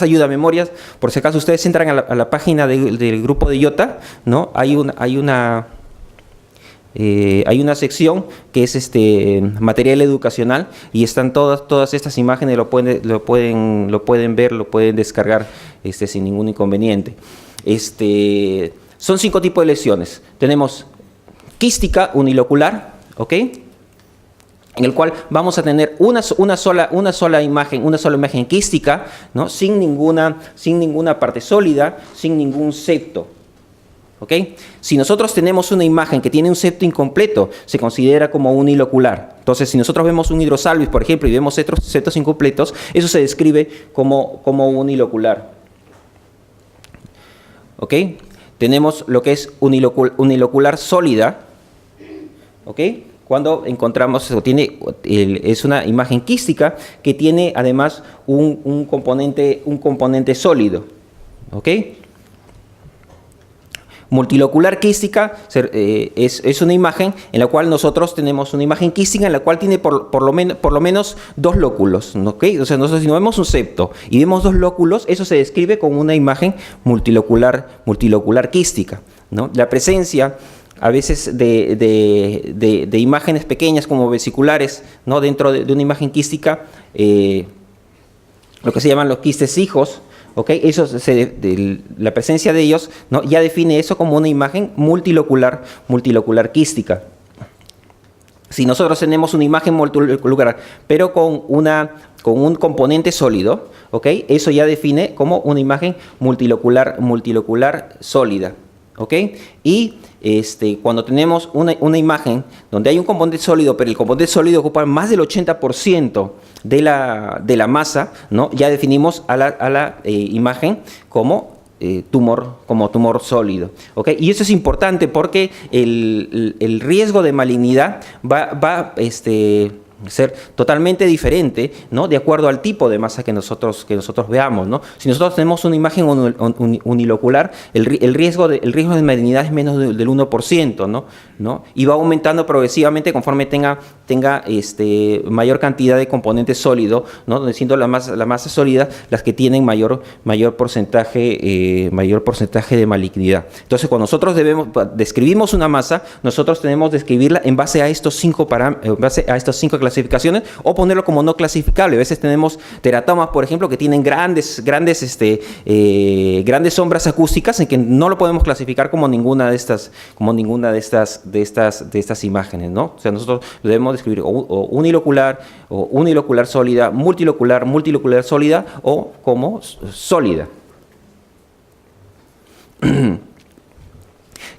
ayudamemorias, por si acaso ustedes entran a la página del grupo de IOTA, ¿no? Hay hay una sección que es material educacional y están todas estas imágenes, lo pueden ver, lo pueden descargar sin ningún inconveniente. Son 5 tipos de lesiones. Tenemos quística unilocular, ¿ok? En el cual vamos a tener una sola imagen quística, ¿no? Sin ninguna parte sólida, sin ningún septo. ¿Okay? Si nosotros tenemos una imagen que tiene un septo incompleto, se considera como unilocular. Entonces, si nosotros vemos un hidrosalvis, por ejemplo, y vemos septos incompletos, eso se describe como unilocular. ¿Ok? Tenemos lo que es unilocular sólida. ¿Ok? Cuando encontramos, es una imagen quística que tiene además un componente sólido. ¿Ok? Multilocular quística es una imagen en la cual nosotros tenemos una imagen quística en la cual tiene por lo menos 2 lóculos, ¿okay? O sea, nosotros si no vemos un septo y vemos 2 lóculos, eso se describe como una imagen multilocular quística, ¿no? La presencia a veces de imágenes pequeñas como vesiculares, ¿no? Dentro de una imagen quística, lo que se llaman los quistes hijos, ¿okay? La presencia de ellos, ¿no? Ya define eso como una imagen multilocular quística. Si nosotros tenemos una imagen multilocular, pero con un componente sólido, ¿okay? Eso ya define como una imagen multilocular sólida. ¿Okay? Y cuando tenemos una imagen donde hay un componente sólido, pero el componente sólido ocupa más del 80% de la masa, ¿no? Ya definimos a la imagen como tumor sólido. ¿Okay? Y eso es importante porque el riesgo de malignidad va ser totalmente diferente, ¿no? De acuerdo al tipo de masa que nosotros veamos, ¿no? Si nosotros tenemos una imagen unilocular, el riesgo de malignidad es menos del 1%, ¿no? Y va aumentando progresivamente conforme tenga mayor cantidad de componentes sólidos, ¿no? Siendo la masa sólida las que tienen mayor porcentaje de malignidad. Entonces, cuando nosotros describimos una masa, nosotros tenemos que describirla en base a estos 5 clasificaciones o ponerlo como no clasificable. A veces tenemos teratomas, por ejemplo, que tienen grandes sombras acústicas en que no lo podemos clasificar como ninguna de estas imágenes, ¿no? O sea, nosotros debemos describir o unilocular sólida, multilocular sólida o como sólida.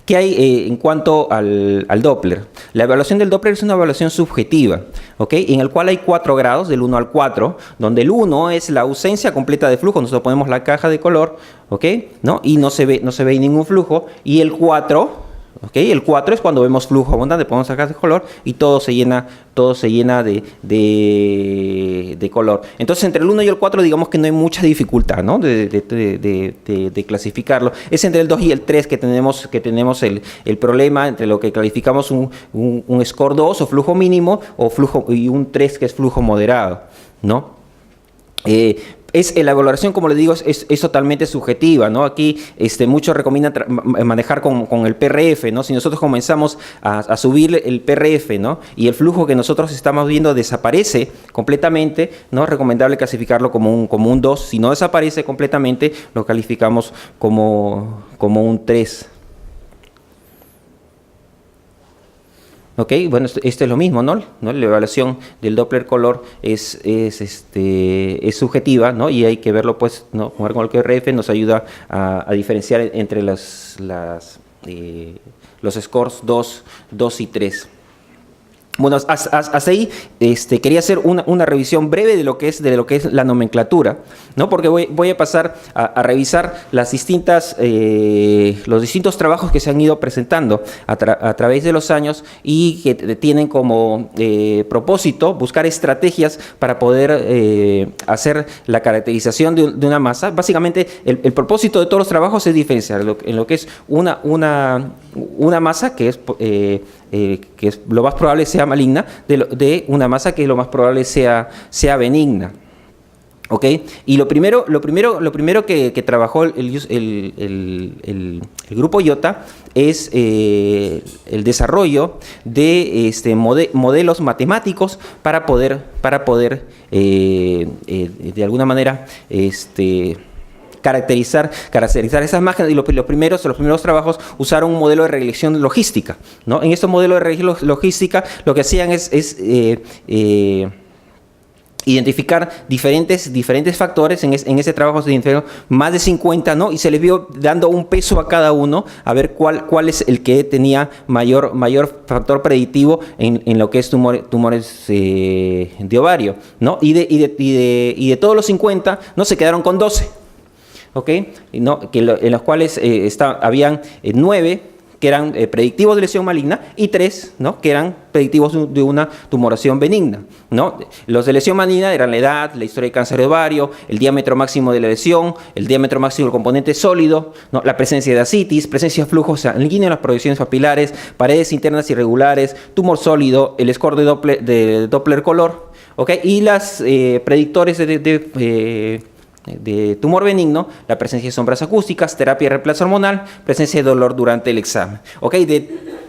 ¿Qué hay en cuanto al Doppler? La evaluación del Doppler es una evaluación subjetiva, ¿okay? En el cual hay 4 grados, del 1 al 4, donde el 1 es la ausencia completa de flujo. Nosotros ponemos la caja de color, ¿okay? ¿No? Y no se ve ningún flujo. Y el 4, ¿okay? El 4 es cuando vemos flujo abundante, ponemos la caja de color y todo se llena de color. Entonces, entre el 1 y el 4, digamos que no hay mucha dificultad, ¿no? de clasificarlo. Es entre el 2 y el 3 que tenemos el problema, entre lo que calificamos un score 2 o flujo mínimo y un 3 que es flujo moderado, ¿no? La valoración, como les digo, es totalmente subjetiva, ¿no? Aquí muchos recomiendan manejar con el PRF, ¿no? Si nosotros comenzamos a subir el PRF, ¿no? Y el flujo que nosotros estamos viendo desaparece completamente, ¿no? Es recomendable clasificarlo como un 2. Si no desaparece completamente, lo calificamos como un 3. ¿Ok? Bueno, esto es lo mismo, ¿no? La evaluación del Doppler color es subjetiva, ¿no? Y hay que verlo, pues, ¿no? Jugar con el QRF nos ayuda a diferenciar entre los scores 2 y 3. Bueno, hasta ahí quería hacer una revisión breve de lo que es la nomenclatura, ¿no? Porque voy a pasar a revisar los distintos trabajos que se han ido presentando a través de los años y que tienen como propósito buscar estrategias para poder hacer la caracterización de una masa. Básicamente, el propósito de todos los trabajos es diferenciar en lo que es una masa que es lo más probable sea maligna de una masa que lo más probable sea benigna. ¿Ok? Y lo primero que trabajó el grupo IOTA es el desarrollo de modelos matemáticos para poder de alguna manera caracterizar esas máquinas. Y los primeros trabajos usaron un modelo de regresión logística, ¿no? En estos modelos de regresión logística lo que hacían es identificar diferentes factores. En ese trabajo se identificaron más de 50, ¿no? Y se les vio dando un peso a cada uno, a ver cuál es el que tenía mayor factor predictivo en lo que es tumores de ovario, ¿no? Y de todos los 50, ¿no? Se quedaron con 12, ¿ok? ¿No? En los cuales habían 9 que eran predictivos de lesión maligna y 3, ¿no? Que eran predictivos de una tumoración benigna, ¿no? Los de lesión maligna eran la edad, la historia de cáncer de ovario, el diámetro máximo de la lesión, el diámetro máximo del componente sólido, ¿no? La presencia de ascitis, presencia de flujo sanguíneo en las proyecciones papilares, paredes internas irregulares, tumor sólido, el score de Doppler color, ¿ok? Y las predictores de tumor benigno, la presencia de sombras acústicas, terapia de reemplazo hormonal, presencia de dolor durante el examen. ¿Ok? De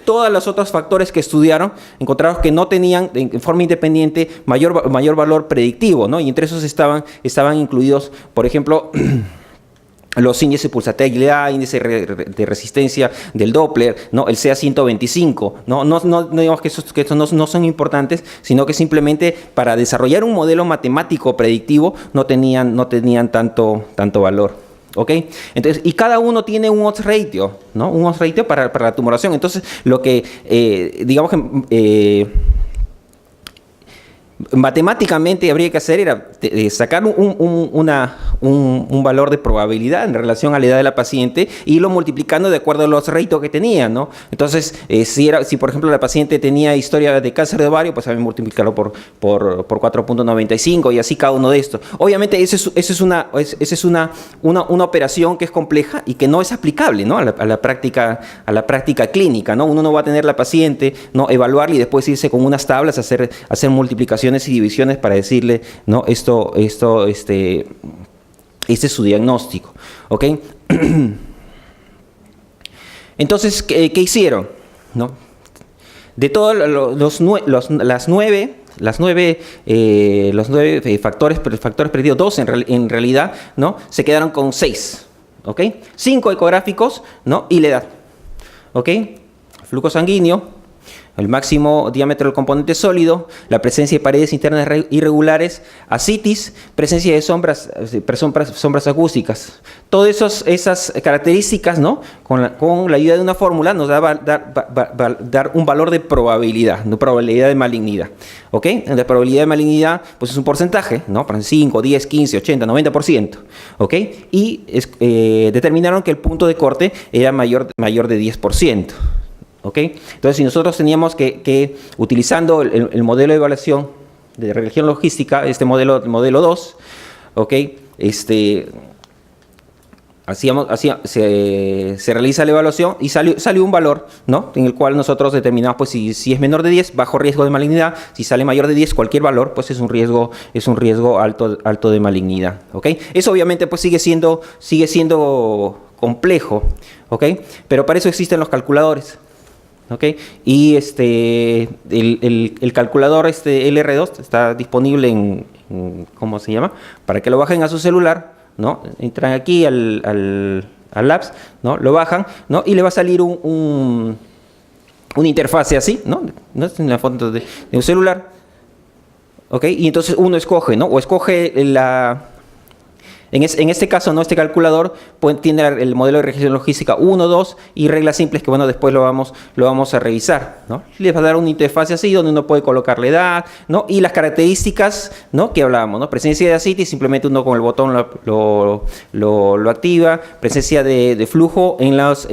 todos los otros factores que estudiaron, encontraron que no tenían en forma independiente mayor valor predictivo, ¿no? Y entre esos estaban incluidos, por ejemplo, los índices de pulsatilidad, índice de resistencia del Doppler, ¿no? El CA125, no digamos que estos no son importantes, sino que simplemente para desarrollar un modelo matemático predictivo no tenían tanto valor. ¿Ok? Entonces, y cada uno tiene un odds ratio, ¿no? Un odds ratio para la tumoración. Entonces, lo que, digamos que matemáticamente habría que hacer era sacar un valor de probabilidad en relación a la edad de la paciente y irlo multiplicando de acuerdo a los ratios que tenía, ¿no? Entonces, si por ejemplo la paciente tenía historia de cáncer de ovario, pues había que multiplicarlo por 4.95 y así cada uno de estos. Obviamente, esa es una operación que es compleja y que no es aplicable, ¿no? a la práctica clínica, ¿no? Uno no va a tener la paciente, ¿no? Evaluarla y después irse con unas tablas a hacer multiplicaciones y divisiones para decirle, ¿no? Este es su diagnóstico, ¿ok? Entonces, ¿qué hicieron? ¿No? De todos los 9 factores predictivos, 2 en realidad, ¿no? Se quedaron con 6, ¿ok? 5 ecográficos, ¿no? Y la edad, ¿ok? Flujo sanguíneo, el máximo diámetro del componente sólido, la presencia de paredes internas irregulares, ascitis, presencia de sombras acústicas. Todas esas características, ¿no? Con la ayuda de una fórmula nos va a dar un valor de probabilidad, de probabilidad de malignidad. ¿Ok? La probabilidad de malignidad pues es un porcentaje, ¿no? 5, 10, 15, 80, 90%. ¿Ok? Y determinaron que el punto de corte era mayor de 10%. ¿Ok? Entonces, si nosotros teníamos que utilizando el modelo de evaluación de regresión logística, modelo 2, ¿ok? Se realiza la evaluación y salió un valor, ¿no? En el cual nosotros determinamos, pues, si es menor de 10, bajo riesgo de malignidad. Si sale mayor de 10, cualquier valor, pues es un riesgo alto de malignidad, ¿ok? Eso obviamente pues sigue siendo complejo, ¿ok? Pero para eso existen los calculadores. ¿Okay? Y el calculador LR2 está disponible en ¿cómo se llama? Para que lo bajen a su celular, ¿no? Entran aquí al Labs, ¿no? Lo bajan, ¿no? Y le va a salir una interfase así, ¿no? Es una foto de un celular, ¿ok? Y entonces uno escoge, ¿no? O escoge en este caso, ¿no? Este calculador tiene el modelo de regresión logística 1, 2 y reglas simples que, bueno, después lo vamos a revisar, ¿no? Les va a dar una interfaz así donde uno puede colocar la edad, ¿no? Y las características, ¿no? Que hablábamos, ¿no? Presencia de ascitis, simplemente uno con el botón lo activa. Presencia de flujo en las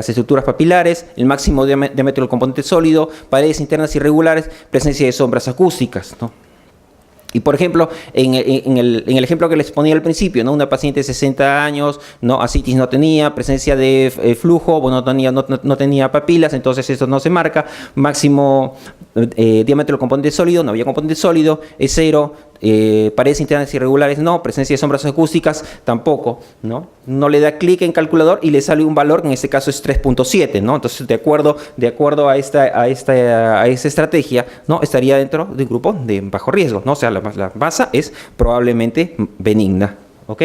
estructuras papilares, el máximo diámetro del componente sólido, paredes internas irregulares, presencia de sombras acústicas, ¿no? Y por ejemplo, en el ejemplo que les ponía al principio, ¿no? Una paciente de 60 años, ¿no? Ascitis no tenía, presencia de flujo, bueno, no tenía papilas, entonces eso no se marca. Máximo diámetro del componente sólido, no había componente sólido, es 0, paredes internas irregulares, no, presencia de sombras acústicas, tampoco, ¿no? No le da clic en calculador y le sale un valor que en este caso es 3.7, ¿no? Entonces, de acuerdo a esta estrategia, ¿no? Estaría dentro del grupo de bajo riesgo, ¿no? O sea, la masa es probablemente benigna. ¿Ok?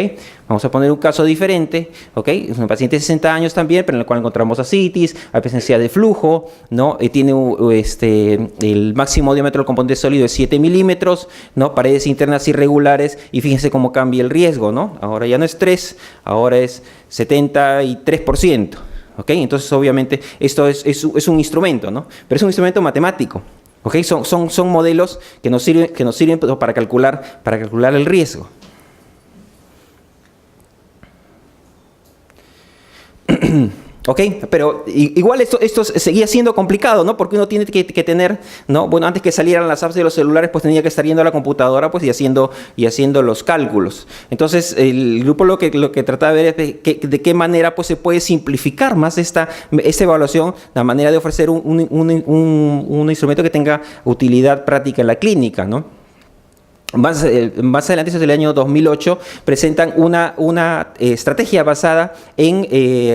Vamos a poner un caso diferente, ¿ok? Es un paciente de 60 años también, pero en el cual encontramos ascitis, hay presencia de flujo, ¿no? Tiene el máximo diámetro del componente sólido es 7 milímetros, ¿no? Paredes internas irregulares, y fíjense cómo cambia el riesgo, ¿no? Ahora ya no es 3, ahora es 73%. ¿Ok? Entonces, obviamente, esto es un instrumento, ¿no? Pero es un instrumento matemático. ¿Ok? Son modelos que nos sirven para calcular el riesgo. Ok, pero igual esto seguía siendo complicado, ¿no? Porque uno tiene que tener, ¿no? Bueno, antes que salieran las apps de los celulares, pues tenía que estar yendo a la computadora, pues, y haciendo los cálculos. Entonces, el grupo lo que trataba de ver es de qué manera, pues, se puede simplificar más esta evaluación, la manera de ofrecer un instrumento que tenga utilidad práctica en la clínica, ¿no? Más adelante, eso es del año 2008, presentan una estrategia basada en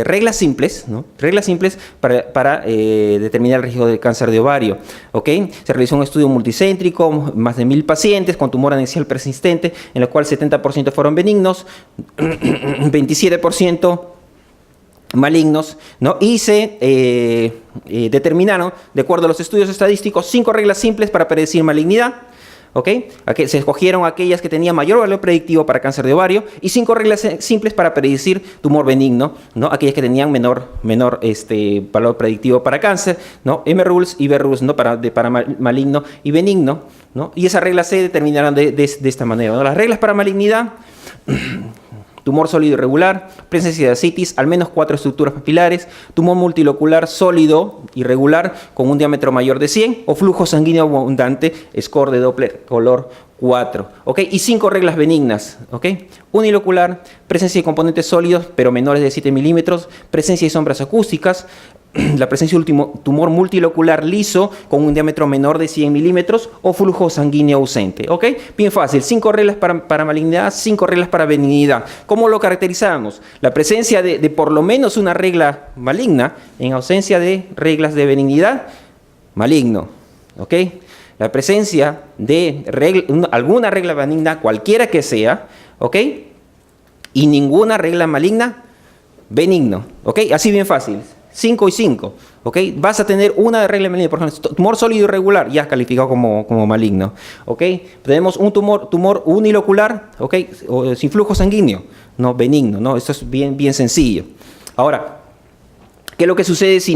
reglas simples, ¿no? Reglas simples para determinar el riesgo de cáncer de ovario. ¿Ok? Se realizó un estudio multicéntrico, más de 1000 pacientes con tumor anexial persistente, en el cual 70% fueron benignos, 27% malignos, ¿no? Y se determinaron, de acuerdo a los estudios estadísticos, 5 reglas simples para predecir malignidad. ¿Ok? Se escogieron aquellas que tenían mayor valor predictivo para cáncer de ovario y 5 reglas simples para predecir tumor benigno, ¿no? Aquellas que tenían menor valor predictivo para cáncer, ¿no? M-rules y B-rules, ¿no? para maligno y benigno, ¿no? Y esas reglas se determinaron de esta manera, ¿no? Las reglas para malignidad: tumor sólido irregular, presencia de ascitis, al menos 4 estructuras papilares, tumor multilocular sólido irregular con un diámetro mayor de 100 o flujo sanguíneo abundante, score de Doppler color 4. ¿Ok? Y 5 reglas benignas. ¿Ok? Unilocular, presencia de componentes sólidos pero menores de 7 milímetros, presencia de sombras acústicas, la presencia de tumor multilocular liso con un diámetro menor de 100 milímetros o flujo sanguíneo ausente. ¿Ok? Bien fácil. 5 reglas para malignidad, 5 reglas para benignidad. ¿Cómo lo caracterizamos? La presencia de por lo menos una regla maligna en ausencia de reglas de benignidad, maligno. ¿Ok? La presencia de alguna regla benigna, cualquiera que sea, ¿ok? Y ninguna regla maligna, benigno. ¿Ok? Así bien fácil. 5 y 5, ¿ok? Vas a tener una regla maligna, por ejemplo, tumor sólido irregular, ya calificado como maligno, ¿ok? Tenemos un tumor unilocular, ¿ok? O sin flujo sanguíneo, no benigno, ¿no? Esto es bien sencillo. Ahora, ¿qué es lo que sucede si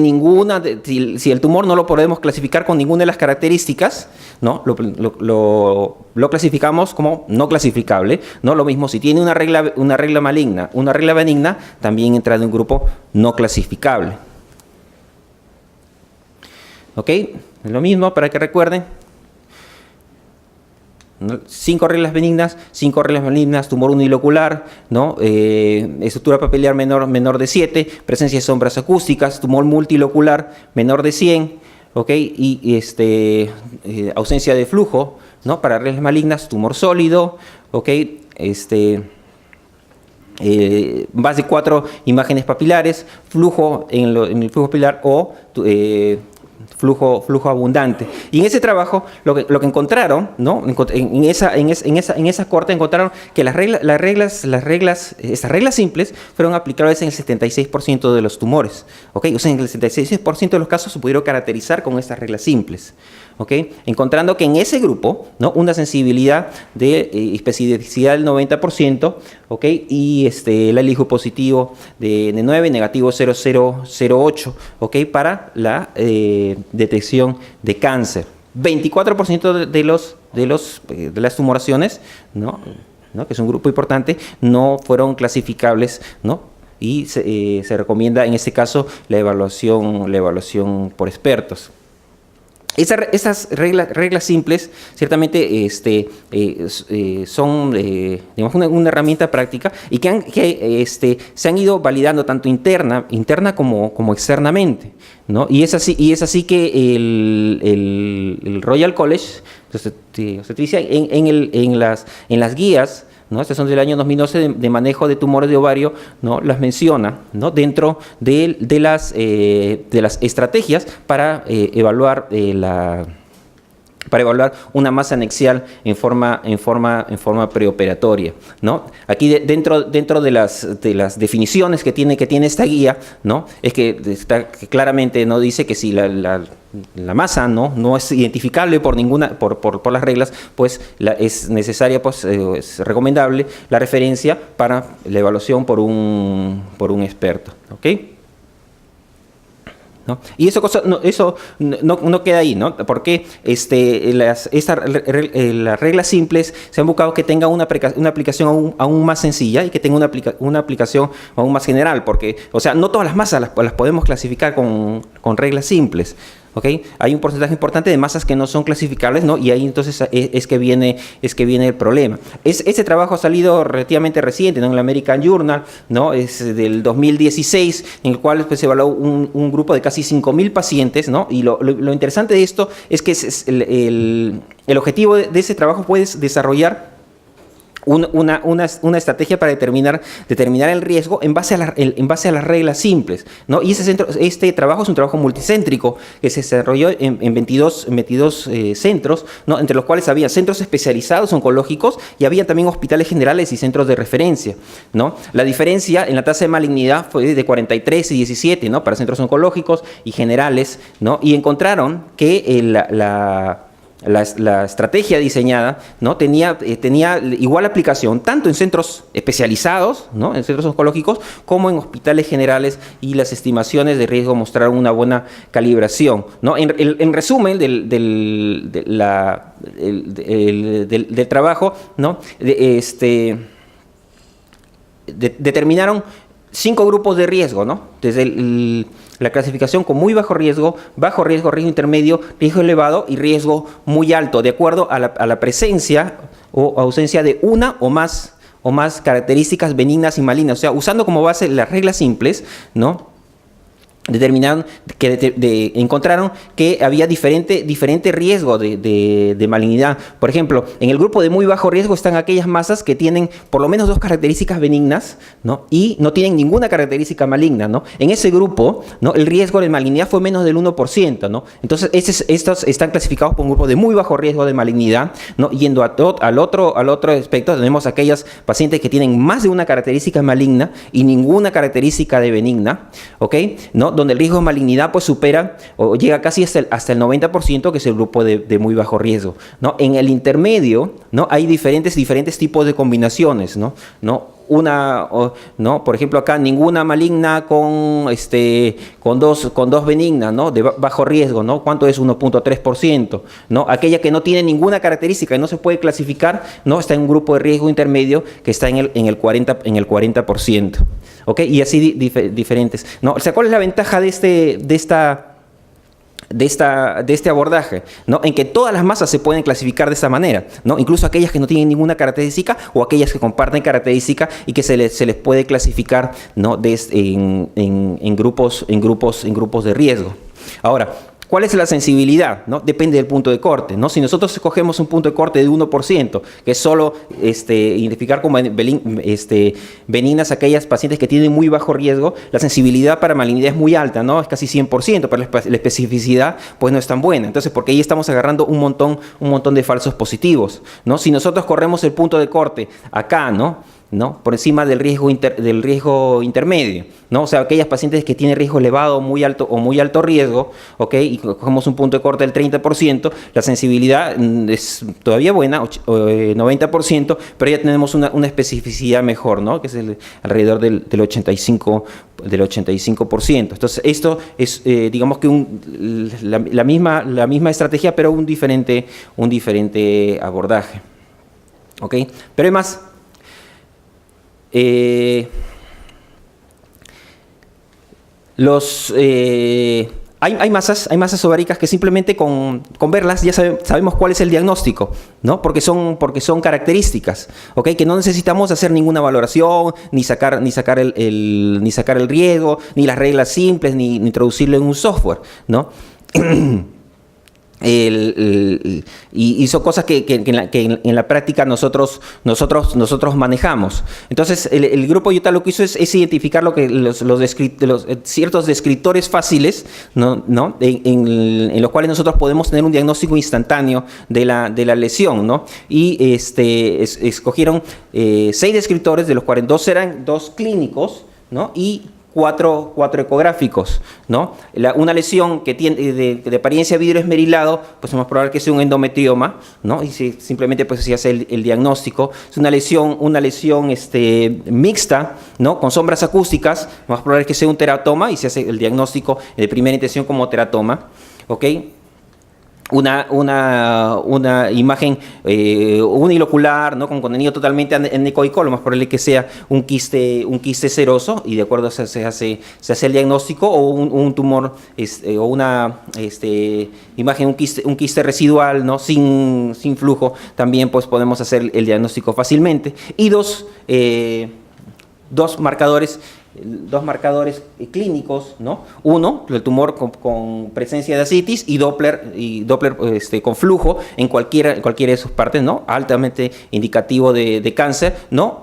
el tumor no lo podemos clasificar con ninguna de las características? ¿No? Lo clasificamos como no clasificable, ¿no? Lo mismo, si tiene una regla maligna, una regla benigna, también entra en un grupo no clasificable. ¿Ok? Lo mismo para que recuerden. 5 reglas benignas, 5 reglas malignas, tumor unilocular, ¿no? Estructura papilar menor de 7, presencia de sombras acústicas, tumor multilocular menor de 100, ¿ok? Y ausencia de flujo, ¿no? Para reglas malignas, tumor sólido, ¿ok? Más de 4 imágenes papilares, flujo en el flujo papilar o flujo abundante. Y en ese trabajo lo que encontraron, ¿no? En esa corte encontraron que estas reglas simples fueron aplicables en el 76% de los tumores. ¿Ok? O sea, en el 76% de los casos se pudieron caracterizar con estas reglas simples. ¿Ok? Encontrando que en ese grupo, ¿no? Una sensibilidad de especificidad del 90%, ¿ok? Y el alijo positivo de 9, negativo 0,008, ¿ok? Para la detección de cáncer. 24% de las tumoraciones, ¿no? Que es un grupo importante, no fueron clasificables, ¿no? Y se recomienda en este caso la evaluación por expertos. Esas reglas simples ciertamente son digamos una herramienta práctica y que se han ido validando tanto interna como externamente, ¿no? Y es así que el Royal College, en las guías, ¿no? Estas son del año 2012 de manejo de tumores de ovario, ¿no? Las menciona, ¿no? Dentro de las estrategias para evaluar una masa anexial en forma preoperatoria, ¿no? Aquí dentro de las definiciones que tiene esta guía, ¿no? Es que claramente no dice que si la masa no es identificable por las reglas, pues es necesaria, pues es recomendable la referencia para la evaluación por un experto, ¿ok? ¿No? Y eso no queda ahí, ¿no? Porque las reglas simples se han buscado que tenga una aplicación aún más sencilla y que tenga una aplicación aún más general, porque, o sea, no todas las masas las podemos clasificar con reglas simples. ¿Okay? Hay un porcentaje importante de masas que no son clasificables, ¿no? Y ahí entonces es que viene el problema. Este trabajo ha salido relativamente reciente, ¿no? En el American Journal, ¿no? Es del 2016, en el cual pues, se evaluó un grupo de casi 5.000 pacientes, ¿no? Y lo interesante de esto es que el objetivo de ese trabajo puedes desarrollar una estrategia para determinar el riesgo en base a las reglas simples, ¿no? Y este trabajo es un trabajo multicéntrico que se desarrolló en 22 centros, ¿no? Entre los cuales había centros especializados oncológicos y había también hospitales generales y centros de referencia, ¿no? La diferencia en la tasa de malignidad fue de 43 y 17, ¿no? Para centros oncológicos y generales, ¿no? Y encontraron que la estrategia diseñada, ¿no? tenía igual aplicación tanto en centros especializados, ¿no? En centros oncológicos, como en hospitales generales, y las estimaciones de riesgo mostraron una buena calibración, ¿no? En resumen del trabajo, ¿no? Determinaron 5 grupos de riesgo, ¿no? Desde la clasificación con muy bajo riesgo, riesgo intermedio, riesgo elevado y riesgo muy alto, de acuerdo a la presencia o ausencia de una o más características benignas y malignas. O sea, usando como base las reglas simples, ¿no? Determinaron encontraron que había diferente riesgo de malignidad. Por ejemplo, en el grupo de muy bajo riesgo están aquellas masas que tienen por lo menos 2 características benignas, ¿no? Y no tienen ninguna característica maligna, ¿no? En ese grupo, ¿no? El riesgo de malignidad fue menos del 1%, ¿no? Entonces, estos están clasificados por un grupo de muy bajo riesgo de malignidad, ¿no? Yendo al otro aspecto, tenemos aquellas pacientes que tienen más de una característica maligna y ninguna característica de benigna, ¿ok? ¿No? Donde el riesgo de malignidad pues supera o llega casi hasta el 90%, que es el grupo de muy bajo riesgo, ¿no? En el intermedio, ¿no? Hay diferentes tipos de combinaciones, ¿no? ¿no? Por ejemplo, acá ninguna maligna con dos benignas, ¿no? De bajo riesgo, ¿no? ¿Cuánto es? 1.3%, ¿no? Aquella que no tiene ninguna característica y no se puede clasificar, ¿no? Está en un grupo de riesgo intermedio que está en el 40%, ¿ok? Y así diferentes, ¿no? O sea, ¿cuál es la ventaja de este abordaje, ¿no? En que todas las masas se pueden clasificar de esta manera, ¿no? Incluso aquellas que no tienen ninguna característica o aquellas que comparten característica y que se les puede clasificar, ¿no? en grupos de riesgo. Ahora, ¿cuál es la sensibilidad? ¿No? Depende del punto de corte, ¿no? Si nosotros escogemos un punto de corte de 1%, que es solo identificar como benignas aquellas pacientes que tienen muy bajo riesgo, la sensibilidad para malignidad es muy alta, ¿no? Es casi 100%, pero la especificidad pues no es tan buena. Entonces, porque ahí estamos agarrando un montón de falsos positivos, ¿no? Si nosotros corremos el punto de corte acá, ¿no? Por encima del riesgo intermedio, ¿no? O sea, aquellas pacientes que tienen riesgo elevado, muy alto riesgo, ¿ok? Y cogemos un punto de corte del 30%, la sensibilidad es todavía buena, 90%, pero ya tenemos una especificidad mejor, ¿no? Que es alrededor del 85%. Entonces, esto es, digamos que la misma estrategia, pero un diferente abordaje, ¿ok? Pero hay más. hay masas ováricas que simplemente con verlas ya sabemos cuál es el diagnóstico, ¿no? Porque son características, ¿ok? Que no necesitamos hacer ninguna valoración, ni sacar el riesgo, ni las reglas simples, ni introducirlo en un software, ¿no? Y son cosas que en la práctica nosotros manejamos. Entonces, el grupo Utah lo que hizo es identificar lo que ciertos descriptores fáciles, ¿no? En los cuales nosotros podemos tener un diagnóstico instantáneo de la lesión, ¿no? Y escogieron 6 descriptores, de los cuales 2 eran 2 clínicos, ¿no? Y 4 ecográficos, ¿no? Una lesión que tiene de apariencia vidrio esmerilado, pues es más probable que sea un endometrioma, ¿no? Y simplemente pues se hace el diagnóstico. Es una lesión mixta, ¿no? Con sombras acústicas, más probable que sea un teratoma y se hace el diagnóstico de primera intención como teratoma, ¿ok? Una imagen unilocular, ¿no? Con contenido totalmente anecoico, lo más probable que sea un quiste seroso, y de acuerdo a eso se hace el diagnóstico, o un tumor, o una imagen, un quiste residual, ¿no? sin flujo, también pues podemos hacer el diagnóstico fácilmente. Y dos marcadores clínicos, ¿no? Uno, el tumor con presencia de ascitis, y Doppler con flujo en cualquiera de sus partes, ¿no? Altamente indicativo de cáncer, ¿no?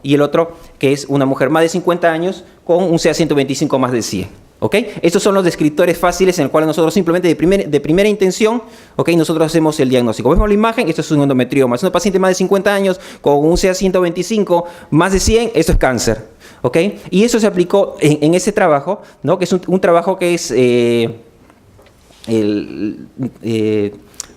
Y el otro, que es una mujer más de 50 años con un CA125 más de 100. ¿Ok? Estos son los descriptores fáciles en los cuales nosotros simplemente de primera intención, ¿ok? Nosotros hacemos el diagnóstico. Vemos la imagen, esto es un endometrioma. Es una paciente más de 50 años con un CA125 más de 100, esto es cáncer. ¿Ok? Y eso se aplicó en ese trabajo, ¿no? Que es un trabajo que es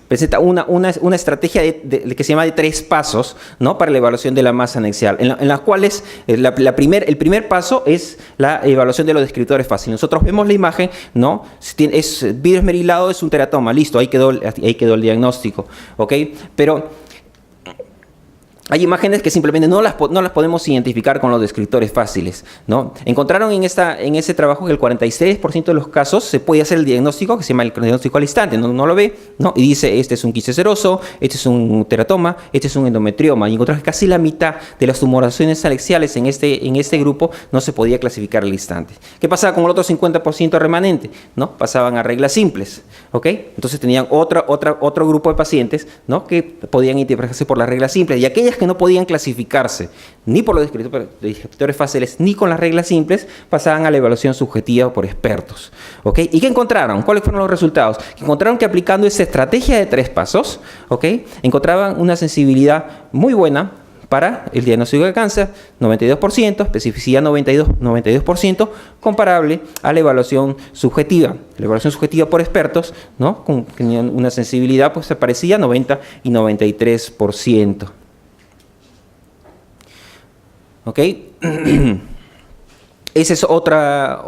presenta una estrategia que se llama de 3 pasos, ¿no? Para la evaluación de la masa anexial, en las cuales el primer paso es la evaluación de los descriptores fáciles. Nosotros vemos la imagen, ¿no? Es vidrio esmerilado, es un teratoma, listo, ahí quedó el diagnóstico, ¿ok? Pero hay imágenes que simplemente no las podemos identificar con los descriptores fáciles, ¿no? Encontraron en ese trabajo que el 46% de los casos se puede hacer el diagnóstico, que se llama el diagnóstico al instante, no lo ve, ¿no? Y dice, este es un quiste seroso, este es un teratoma, este es un endometrioma. Y encontraron que casi la mitad de las tumoraciones anexiales en este grupo no se podía clasificar al instante. ¿Qué pasaba con el otro 50% remanente? ¿No? Pasaban a reglas simples, ¿ok? Entonces tenían otro grupo de pacientes, ¿no? Que podían identificarse por las reglas simples, y aquellas que no podían clasificarse ni por los descriptores fáciles ni con las reglas simples, pasaban a la evaluación subjetiva por expertos, ¿ok? ¿Y qué encontraron? ¿Cuáles fueron los resultados? Encontraron que aplicando esa estrategia de 3 pasos, ¿ok? Encontraban una sensibilidad muy buena para el diagnóstico de cáncer, 92%, especificidad 92%, comparable a la evaluación subjetiva. La evaluación subjetiva por expertos, ¿no? Con una sensibilidad pues parecía 90 y 93%. ¿Ok? Esa es otra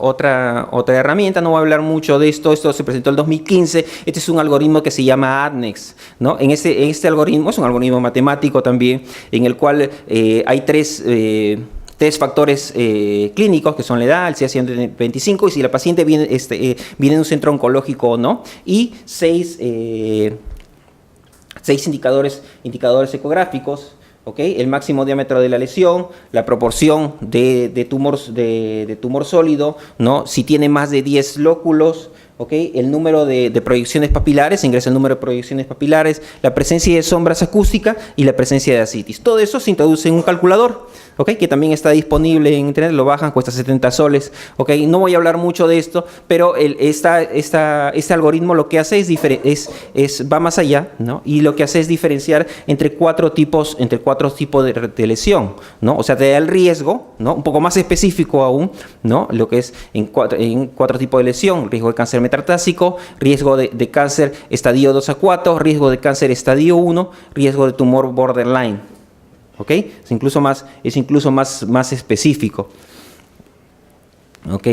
herramienta, no voy a hablar mucho de esto se presentó en el 2015, este es un algoritmo que se llama ADNEX, ¿no? En este algoritmo, es un algoritmo matemático también, en el cual hay 3 factores clínicos, que son la edad, el CA125, y si la paciente viene de un centro oncológico o no, y 6 indicadores ecográficos. ¿Okay? El máximo diámetro de la lesión, la proporción de tumor sólido, ¿no? Si tiene más de 10 lóculos, ¿okay? El número de proyecciones papilares, ingresa el número de proyecciones papilares, la presencia de sombras acústicas y la presencia de ascitis. Todo eso se introduce en un calculador, ¿okay? Que también está disponible en internet, lo bajan, cuesta 70 soles. ¿Okay? No voy a hablar mucho de esto, pero este algoritmo lo que hace va más allá, ¿no? Y lo que hace es diferenciar entre 4 tipos de lesión, ¿no? O sea, te da el riesgo, ¿no? Un poco más específico aún, ¿no? Lo que es en 4 tipos de lesión: riesgo de cáncer metastásico, riesgo de cáncer estadio 2 a 4, riesgo de cáncer estadio 1, riesgo de tumor borderline. ¿Ok? Es incluso más específico. ¿Ok?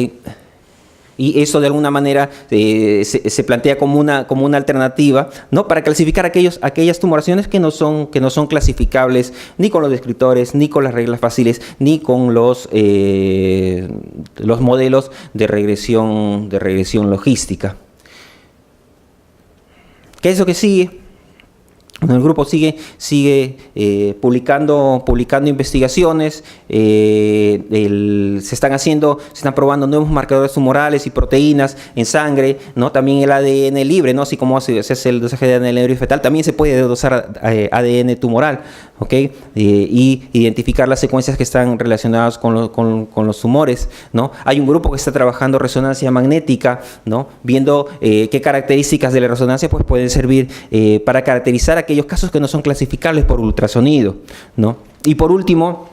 Y eso de alguna manera se plantea como una alternativa, ¿no? Para clasificar aquellas tumoraciones que no son clasificables ni con los descriptores, ni con las reglas fáciles, ni con los modelos de regresión logística. ¿Qué es lo que sigue? El grupo sigue publicando investigaciones, se están probando nuevos marcadores tumorales y proteínas en sangre, ¿no? También el ADN libre, ¿no? Así como se hace el dosaje de ADN libre fetal, también se puede dosar ADN tumoral, ¿ok? Y identificar las secuencias que están relacionadas con los tumores, ¿no? Hay un grupo que está trabajando resonancia magnética, ¿no? Viendo qué características de la resonancia pues, pueden servir para caracterizar aquellos casos que no son clasificables por ultrasonido, ¿no? Y por último,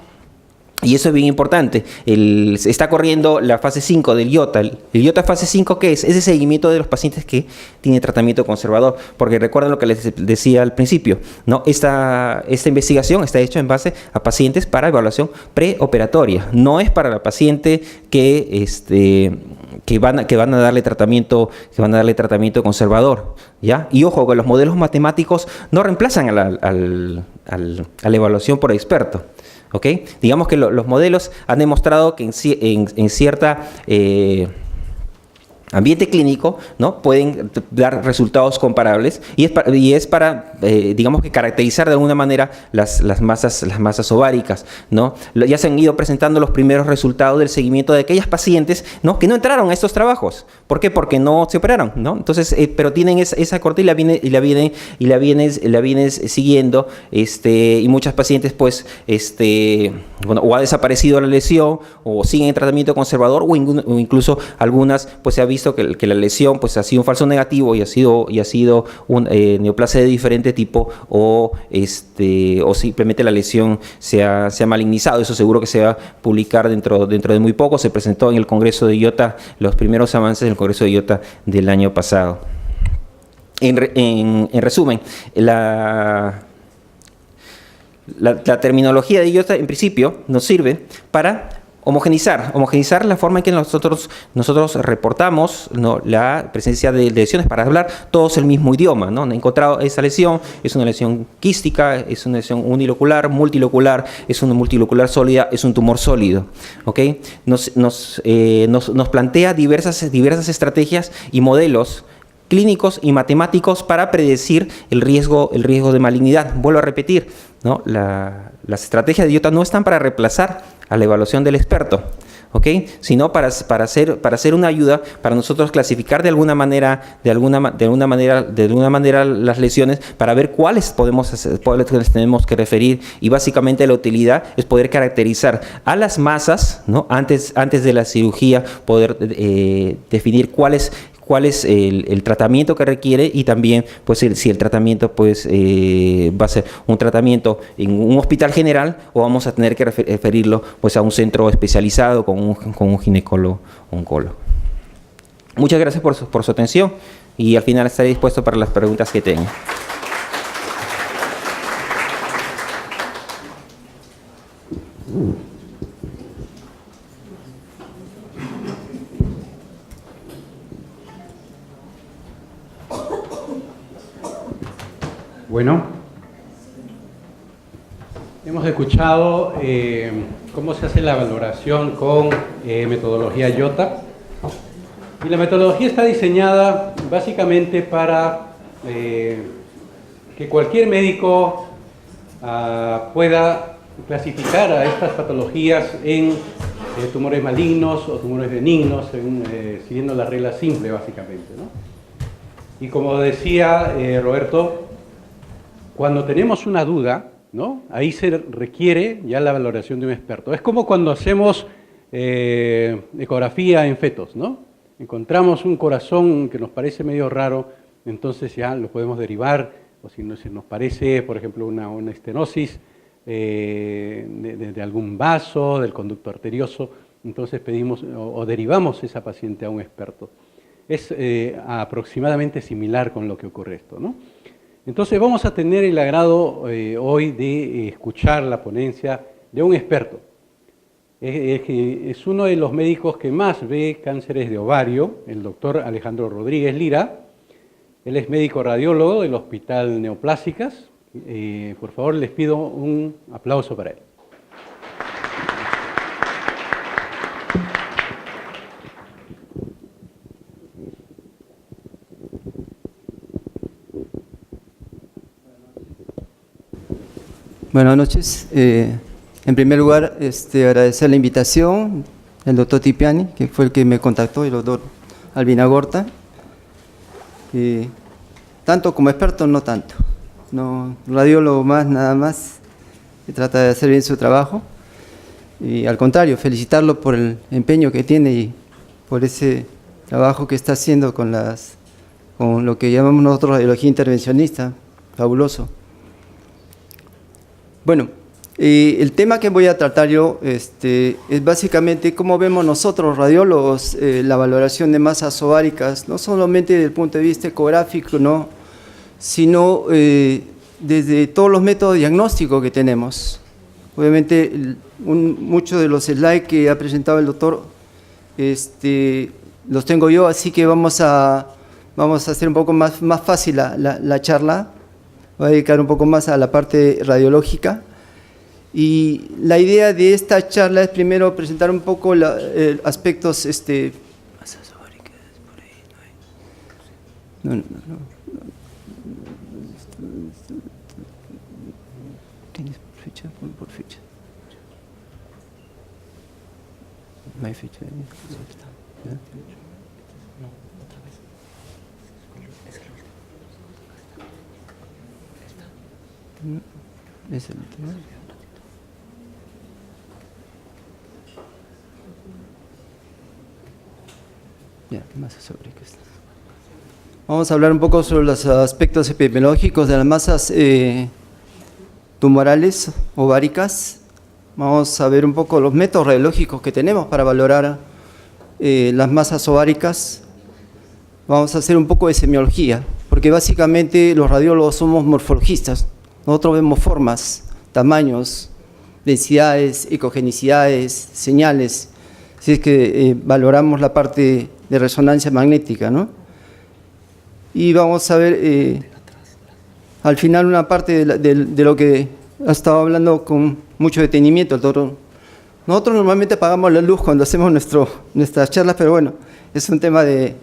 y eso es bien importante, se está corriendo la fase 5 del IOTA. El IOTA fase 5, ¿qué es? Es el seguimiento de los pacientes que tienen tratamiento conservador, porque recuerden lo que les decía al principio, ¿no? Esta investigación está hecha en base a pacientes para evaluación preoperatoria, no es para la paciente que van a darle tratamiento conservador, ¿ya? Y ojo, que los modelos matemáticos no reemplazan a la evaluación por experto, ¿ok? Digamos que los modelos han demostrado que en cierta ambiente clínico, ¿no? Pueden dar resultados comparables y es para digamos que caracterizar de alguna manera las masas ováricas, ¿no? Ya se han ido presentando los primeros resultados del seguimiento de aquellas pacientes, ¿no? Que no entraron a estos trabajos. ¿Por qué? Porque no se operaron, ¿no? Entonces, pero tienen esa corte y la vienes siguiendo, y muchas pacientes pues bueno, o ha desaparecido la lesión o siguen en tratamiento conservador o incluso algunas pues se ha visto que la lesión pues ha sido un falso negativo y ha sido un neoplasia de diferente tipo o simplemente la lesión se ha malignizado. Eso seguro que se va a publicar dentro de muy poco. Se presentó en el Congreso de IOTA los primeros avances del Congreso de IOTA del año pasado. En resumen, la terminología de IOTA en principio nos sirve para homogenizar la forma en que nosotros reportamos, ¿no? La presencia de lesiones para hablar todos el mismo idioma, ¿no? Han encontrado esa lesión, es una lesión quística, es una lesión unilocular, multilocular, es una multilocular sólida, es un tumor sólido, ¿ok? Nos plantea diversas estrategias y modelos clínicos y matemáticos para predecir el riesgo de malignidad. Vuelvo a repetir, ¿no? Las estrategias de IOTA no están para reemplazar a la evaluación del experto, ¿ok? Sino para hacer una ayuda para nosotros clasificar de alguna manera las lesiones para ver cuáles tenemos que referir, y básicamente la utilidad es poder caracterizar a las masas, ¿no? Antes de la cirugía, poder definir cuál es el tratamiento que requiere y también pues si el tratamiento pues va a ser un tratamiento en un hospital general o vamos a tener que referirlo pues a un centro especializado con un ginecólogo oncólogo. Muchas gracias por su atención y al final estaré dispuesto para las preguntas que tengan. Bueno, hemos escuchado cómo se hace la valoración con metodología IOTA. Y la metodología está diseñada básicamente para que cualquier médico pueda clasificar a estas patologías en tumores malignos o tumores benignos, siguiendo la regla simple básicamente, ¿no? Y como decía Roberto, cuando tenemos una duda, ¿no? Ahí se requiere ya la valoración de un experto. Es como cuando hacemos ecografía en fetos, ¿no? Encontramos un corazón que nos parece medio raro, entonces ya lo podemos derivar, o si nos parece, por ejemplo, una estenosis de algún vaso, del conducto arterioso, entonces pedimos o derivamos esa paciente a un experto. Es aproximadamente similar con lo que ocurre esto, ¿no? Entonces vamos a tener el agrado hoy de escuchar la ponencia de un experto. Es uno de los médicos que más ve cánceres de ovario, el doctor Alejandro Rodríguez Lira. Él es médico radiólogo del Hospital Neoplásicas. Por favor, les pido un aplauso para él. Buenas noches. En primer lugar, agradecer la invitación del doctor Tipiani, que fue el que me contactó, y el doctor Albina Gorta. Tanto como experto, no tanto. No, radiólogo más, nada más, que trata de hacer bien su trabajo. Y al contrario, felicitarlo por el empeño que tiene y por ese trabajo que está haciendo con lo que llamamos nosotros radiología intervencionista. Fabuloso. Bueno, el tema que voy a tratar yo es básicamente cómo vemos nosotros radiólogos la valoración de masas ováricas, no solamente desde el punto de vista ecográfico, ¿no?, sino desde todos los métodos diagnósticos que tenemos. Obviamente, muchos de los slides que ha presentado el doctor los tengo yo, así que vamos a hacer un poco más fácil la charla. Voy a dedicar un poco más a la parte radiológica. Y la idea de esta charla es primero presentar un poco aspectos masas ováricas, por ahí no hay. No. ¿Tienes fecha? Por fecha. No hay fecha. ¿Ya? Es el último. Ya, masas ováricas. Vamos a hablar un poco sobre los aspectos epidemiológicos de las masas tumorales ováricas. Vamos a ver un poco los métodos radiológicos que tenemos para valorar las masas ováricas. Vamos a hacer un poco de semiología, porque básicamente los radiólogos somos morfologistas. Nosotros vemos formas, tamaños, densidades, ecogenicidades, señales. Así es que valoramos la parte de resonancia magnética, ¿no? Y vamos a ver al final una parte de lo que ha estado hablando con mucho detenimiento el doctor. Nosotros normalmente apagamos la luz cuando hacemos nuestras charlas, pero bueno, es un tema de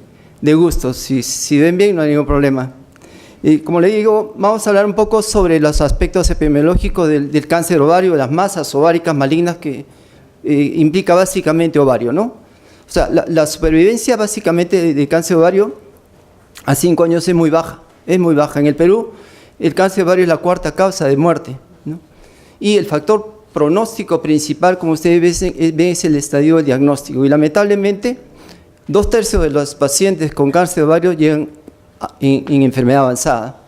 gustos. Si ven bien, no hay ningún problema. Y como le digo, vamos a hablar un poco sobre los aspectos epidemiológicos del cáncer ovario, de las masas ováricas malignas que implica básicamente ovario, ¿no? O sea, la supervivencia básicamente de cáncer ovario a 5 años es muy baja. En el Perú, el cáncer ovario es la 4ª causa de muerte, ¿no? Y el factor pronóstico principal, como ustedes ven, es el estadio diagnóstico. Y lamentablemente, 2/3 de los pacientes con cáncer ovario llegan en enfermedad avanzada.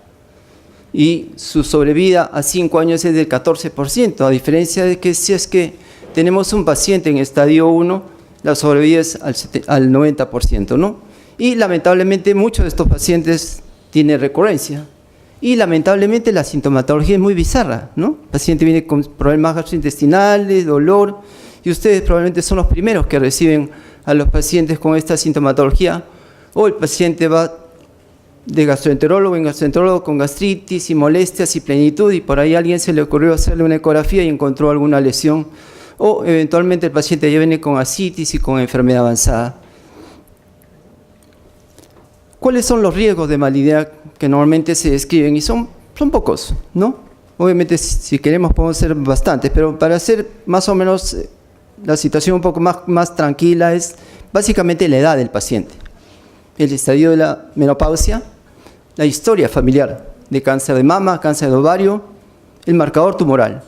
Y su sobrevida a 5 años es del 14%, a diferencia de que si es que tenemos un paciente en estadio 1, la sobrevida es al 90%, ¿no? Y lamentablemente muchos de estos pacientes tienen recurrencia. Y lamentablemente la sintomatología es muy bizarra, ¿no? El paciente viene con problemas gastrointestinales, dolor, y ustedes probablemente son los primeros que reciben a los pacientes con esta sintomatología, o el paciente va de gastroenterólogo en gastroenterólogo con gastritis y molestias y plenitud, y por ahí a alguien se le ocurrió hacerle una ecografía y encontró alguna lesión, o eventualmente el paciente ya viene con ascitis y con enfermedad avanzada. ¿Cuáles son los riesgos de malignidad que normalmente se describen? Y son pocos, ¿no? Obviamente, si queremos podemos ser bastantes, pero para hacer más o menos la situación un poco más tranquila es básicamente la edad del paciente, el estadio de la menopausia, la historia familiar de cáncer de mama, cáncer de ovario, el marcador tumoral.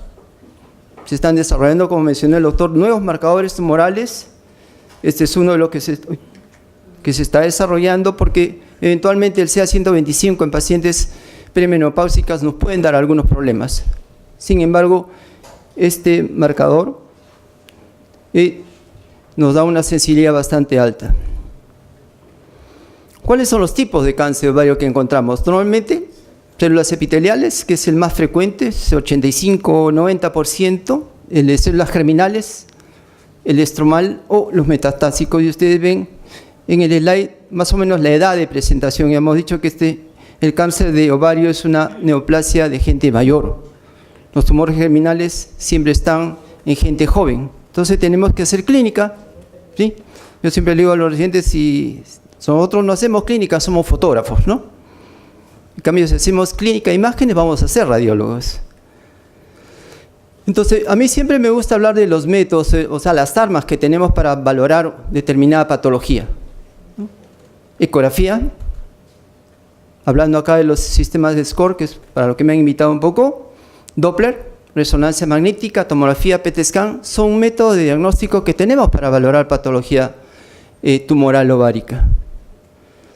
Se están desarrollando, como mencionó el doctor, nuevos marcadores tumorales. Este es uno de los que se está desarrollando, porque eventualmente el CA125 en pacientes premenopáusicas nos pueden dar algunos problemas. Sin embargo, este marcador nos da una sensibilidad bastante alta. ¿Cuáles son los tipos de cáncer ovario que encontramos? Normalmente, células epiteliales, que es el más frecuente, es 85 o 90%, el de células germinales, el estromal o los metastásicos. Y ustedes ven en el slide más o menos la edad de presentación. Ya hemos dicho que el cáncer de ovario es una neoplasia de gente mayor. Los tumores germinales siempre están en gente joven. Entonces tenemos que hacer clínica, ¿sí? Yo siempre le digo a los residentes, si nosotros no hacemos clínica, somos fotógrafos, ¿no? En cambio, si hacemos clínica e imágenes, vamos a ser radiólogos. Entonces, a mí siempre me gusta hablar de los métodos, o sea, las armas que tenemos para valorar determinada patología, ¿no? Ecografía, hablando acá de los sistemas de SCORE, que es para lo que me han invitado un poco, Doppler, resonancia magnética, tomografía, PET scan, son métodos de diagnóstico que tenemos para valorar patología tumoral ovárica.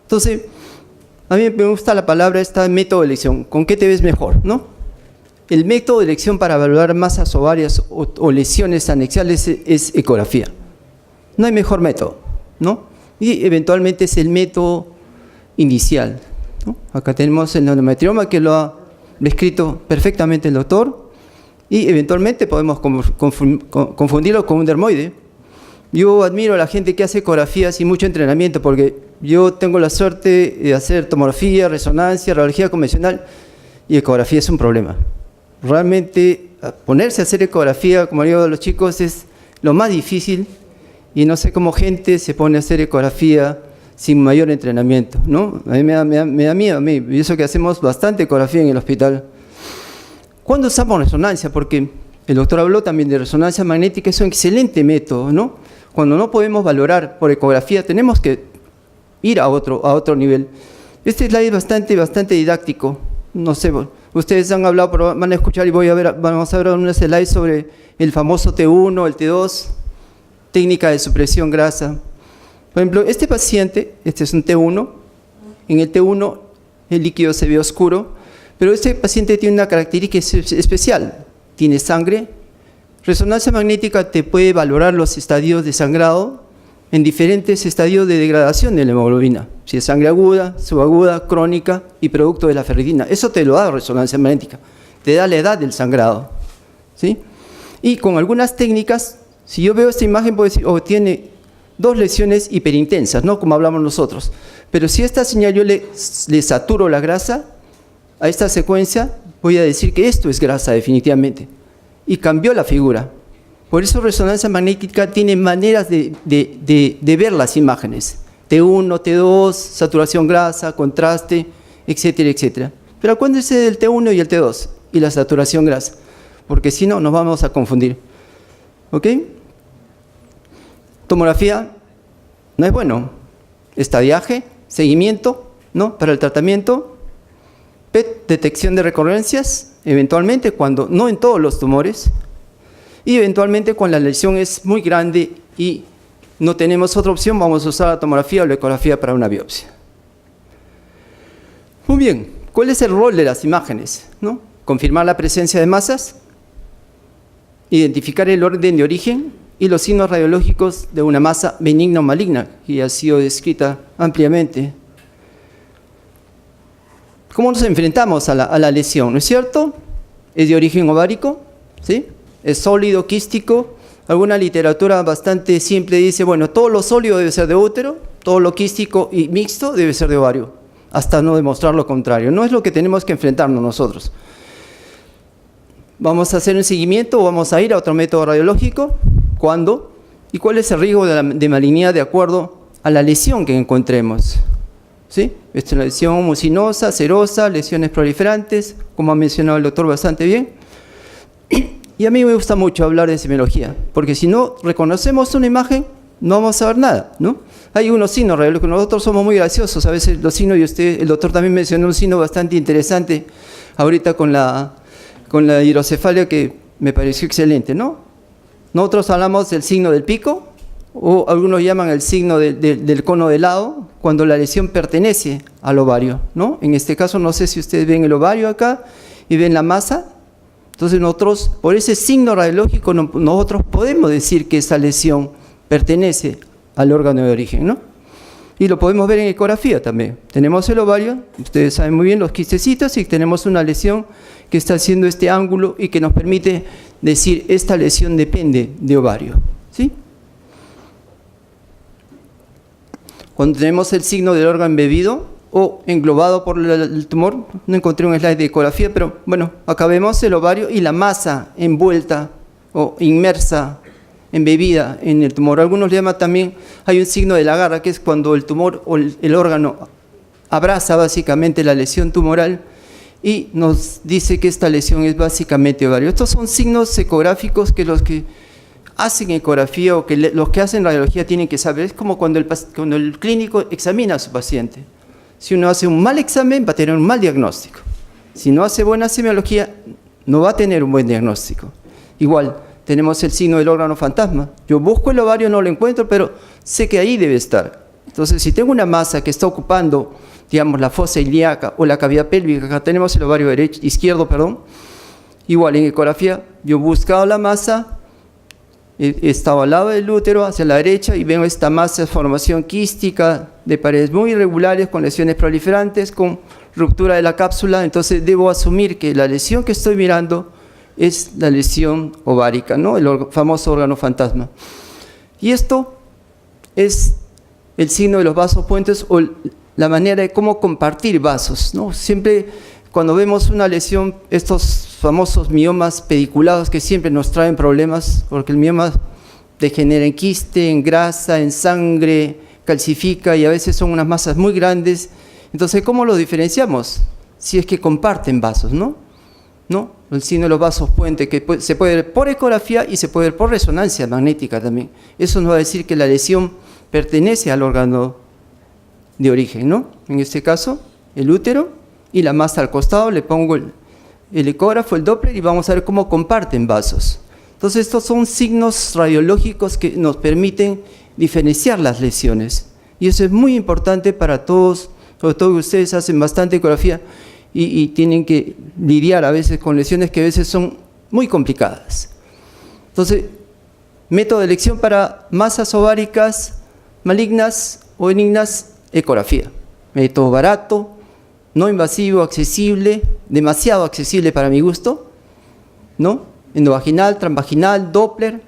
Entonces, a mí me gusta la palabra esta método de elección. ¿Con qué te ves mejor, no? El método de elección para evaluar masas ovarias o lesiones anexiales es ecografía. No hay mejor método, ¿no? Y eventualmente es el método inicial, ¿no? Acá tenemos el endometrioma que lo ha descrito perfectamente el doctor y eventualmente podemos confundirlo con un dermoide. Yo admiro a la gente que hace ecografía sin mucho entrenamiento porque yo tengo la suerte de hacer tomografía, resonancia, radiología convencional y ecografía es un problema. Realmente ponerse a hacer ecografía, como digo a los chicos, es lo más difícil y no sé cómo gente se pone a hacer ecografía sin mayor entrenamiento, ¿no? A mí me da miedo, a mí, y eso que hacemos bastante ecografía en el hospital. ¿Cuándo usamos resonancia? Porque el doctor habló también de resonancia magnética, es un excelente método, ¿no? Cuando no podemos valorar por ecografía, tenemos que ir a otro nivel. Este slide es bastante didáctico, no sé, ustedes han hablado, pero van a escuchar y vamos a ver un slide sobre el famoso T1, el T2, técnica de supresión grasa. Por ejemplo, este paciente, este es un T1, en el T1 el líquido se ve oscuro, pero este paciente tiene una característica especial, tiene sangre. Resonancia magnética te puede valorar los estadios de sangrado en diferentes estadios de degradación de la hemoglobina, si es sangre aguda, subaguda, crónica y producto de la ferritina. Eso te lo da resonancia magnética, te da la edad del sangrado, ¿sí? Y con algunas técnicas, si yo veo esta imagen, puedo decir, oh, tiene 2 lesiones hiperintensas, ¿no? Como hablamos nosotros. Pero si a esta señal yo le saturo la grasa, a esta secuencia, voy a decir que esto es grasa definitivamente. Y cambió la figura. Por eso resonancia magnética tiene maneras de ver las imágenes. T1, T2, saturación grasa, contraste, etcétera, etcétera. Pero acuérdense del T1 y el T2 y la saturación grasa, porque si no nos vamos a confundir. ¿Ok? Tomografía no es bueno. Estadiaje, seguimiento, ¿no? Para el tratamiento. PET, detección de recurrencias, eventualmente cuando, no en todos los tumores, y eventualmente cuando la lesión es muy grande y no tenemos otra opción, vamos a usar la tomografía o la ecografía para una biopsia. Muy bien, ¿cuál es el rol de las imágenes? ¿No? Confirmar la presencia de masas, identificar el orden de origen y los signos radiológicos de una masa benigna o maligna, que ha sido descrita ampliamente. ¿Cómo nos enfrentamos a la lesión? ¿No es cierto? Es de origen ovárico, ¿sí? Es sólido, quístico. Alguna literatura bastante simple dice, bueno, todo lo sólido debe ser de útero, todo lo quístico y mixto debe ser de ovario, hasta no demostrar lo contrario. No es lo que tenemos que enfrentarnos nosotros. ¿Vamos a hacer un seguimiento o vamos a ir a otro método radiológico? ¿Cuándo? ¿Y cuál es el riesgo de malignidad de acuerdo a la lesión que encontremos? ¿Sí? Esta es una lesión mucinosa, serosa, lesiones proliferantes, como ha mencionado el doctor bastante bien. Y a mí me gusta mucho hablar de semiología, porque si no reconocemos una imagen, no vamos a ver nada, ¿no? Hay unos signos radiológicos, nosotros somos muy graciosos, a veces los signos, y usted, el doctor también mencionó un signo bastante interesante ahorita con la hidrocefalia que me pareció excelente, ¿no? Nosotros hablamos del signo del pico, o algunos llaman el signo del cono de lado, cuando la lesión pertenece al ovario, ¿no? En este caso, no sé si ustedes ven el ovario acá y ven la masa. Entonces nosotros, por ese signo radiológico, nosotros podemos decir que esa lesión pertenece al órgano de origen, ¿no? Y lo podemos ver en ecografía también. Tenemos el ovario, ustedes saben muy bien los quistecitos, y tenemos una lesión que está haciendo este ángulo y que nos permite decir esta lesión depende de ovario, ¿sí? Cuando tenemos el signo del órgano embebido o englobado por el tumor, no encontré un slide de ecografía, pero bueno, acá vemos el ovario y la masa envuelta o inmersa, embebida en el tumor. Algunos le llaman también, hay un signo de la garra, que es cuando el tumor o el órgano abraza básicamente la lesión tumoral y nos dice que esta lesión es básicamente ovario. Estos son signos ecográficos que los que hacen ecografía o que los que hacen radiología tienen que saber. Es como cuando el clínico examina a su paciente. Si uno hace un mal examen, va a tener un mal diagnóstico. Si no hace buena semiología, no va a tener un buen diagnóstico. Igual, tenemos el signo del órgano fantasma. Yo busco el ovario, no lo encuentro, pero sé que ahí debe estar. Entonces, si tengo una masa que está ocupando, digamos, la fosa ilíaca o la cavidad pélvica, acá tenemos el ovario izquierdo, igual en ecografía, yo he buscado la masa, he estado al lado del útero, hacia la derecha, y veo esta masa de formación quística de paredes muy irregulares, con lesiones proliferantes, con ruptura de la cápsula. Entonces debo asumir que la lesión que estoy mirando es la lesión ovárica, ¿no? El famoso órgano fantasma. Y esto es el signo de los vasos puentes, o la manera de cómo compartir vasos, ¿no? Siempre cuando vemos una lesión, estos famosos miomas pediculados que siempre nos traen problemas, porque el mioma degenera en quiste, en grasa, en sangre, calcifica, y a veces son unas masas muy grandes. Entonces, ¿cómo lo diferenciamos? Si es que comparten vasos, ¿no? El signo de los vasos puentes, que se puede ver por ecografía y se puede ver por resonancia magnética también. Eso nos va a decir que la lesión pertenece al órgano de origen, ¿no? En este caso, el útero, y la masa al costado, le pongo el ecógrafo, el Doppler, y vamos a ver cómo comparten vasos. Entonces, estos son signos radiológicos que nos permiten diferenciar las lesiones. Y eso es muy importante para todos, sobre todo que ustedes hacen bastante ecografía y tienen que lidiar a veces con lesiones que a veces son muy complicadas. Entonces, método de elección para masas ováricas malignas o benignas, ecografía. Método barato, no invasivo, accesible, demasiado accesible para mi gusto, ¿no? Endovaginal, transvaginal, Doppler,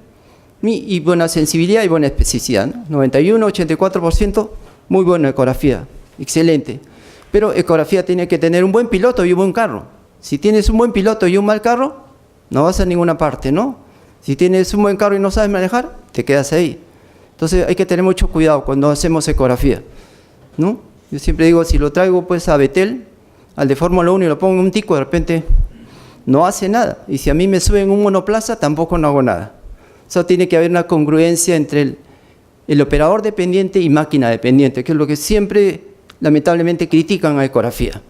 y buena sensibilidad y buena especificidad, ¿no? 91, 84%, muy buena ecografía, excelente. Pero ecografía tiene que tener un buen piloto y un buen carro. Si tienes un buen piloto y un mal carro, no vas a ninguna parte, ¿no? Si tienes un buen carro y no sabes manejar, te quedas ahí. Entonces hay que tener mucho cuidado cuando hacemos ecografía, ¿no? Yo siempre digo, si lo traigo pues a Betel, al de Fórmula 1, y lo pongo en un tico, de repente no hace nada. Y si a mí me suben un monoplaza, tampoco no hago nada. Eso tiene que haber una congruencia entre el operador dependiente y máquina dependiente, que es lo que siempre, lamentablemente, critican a ecografía.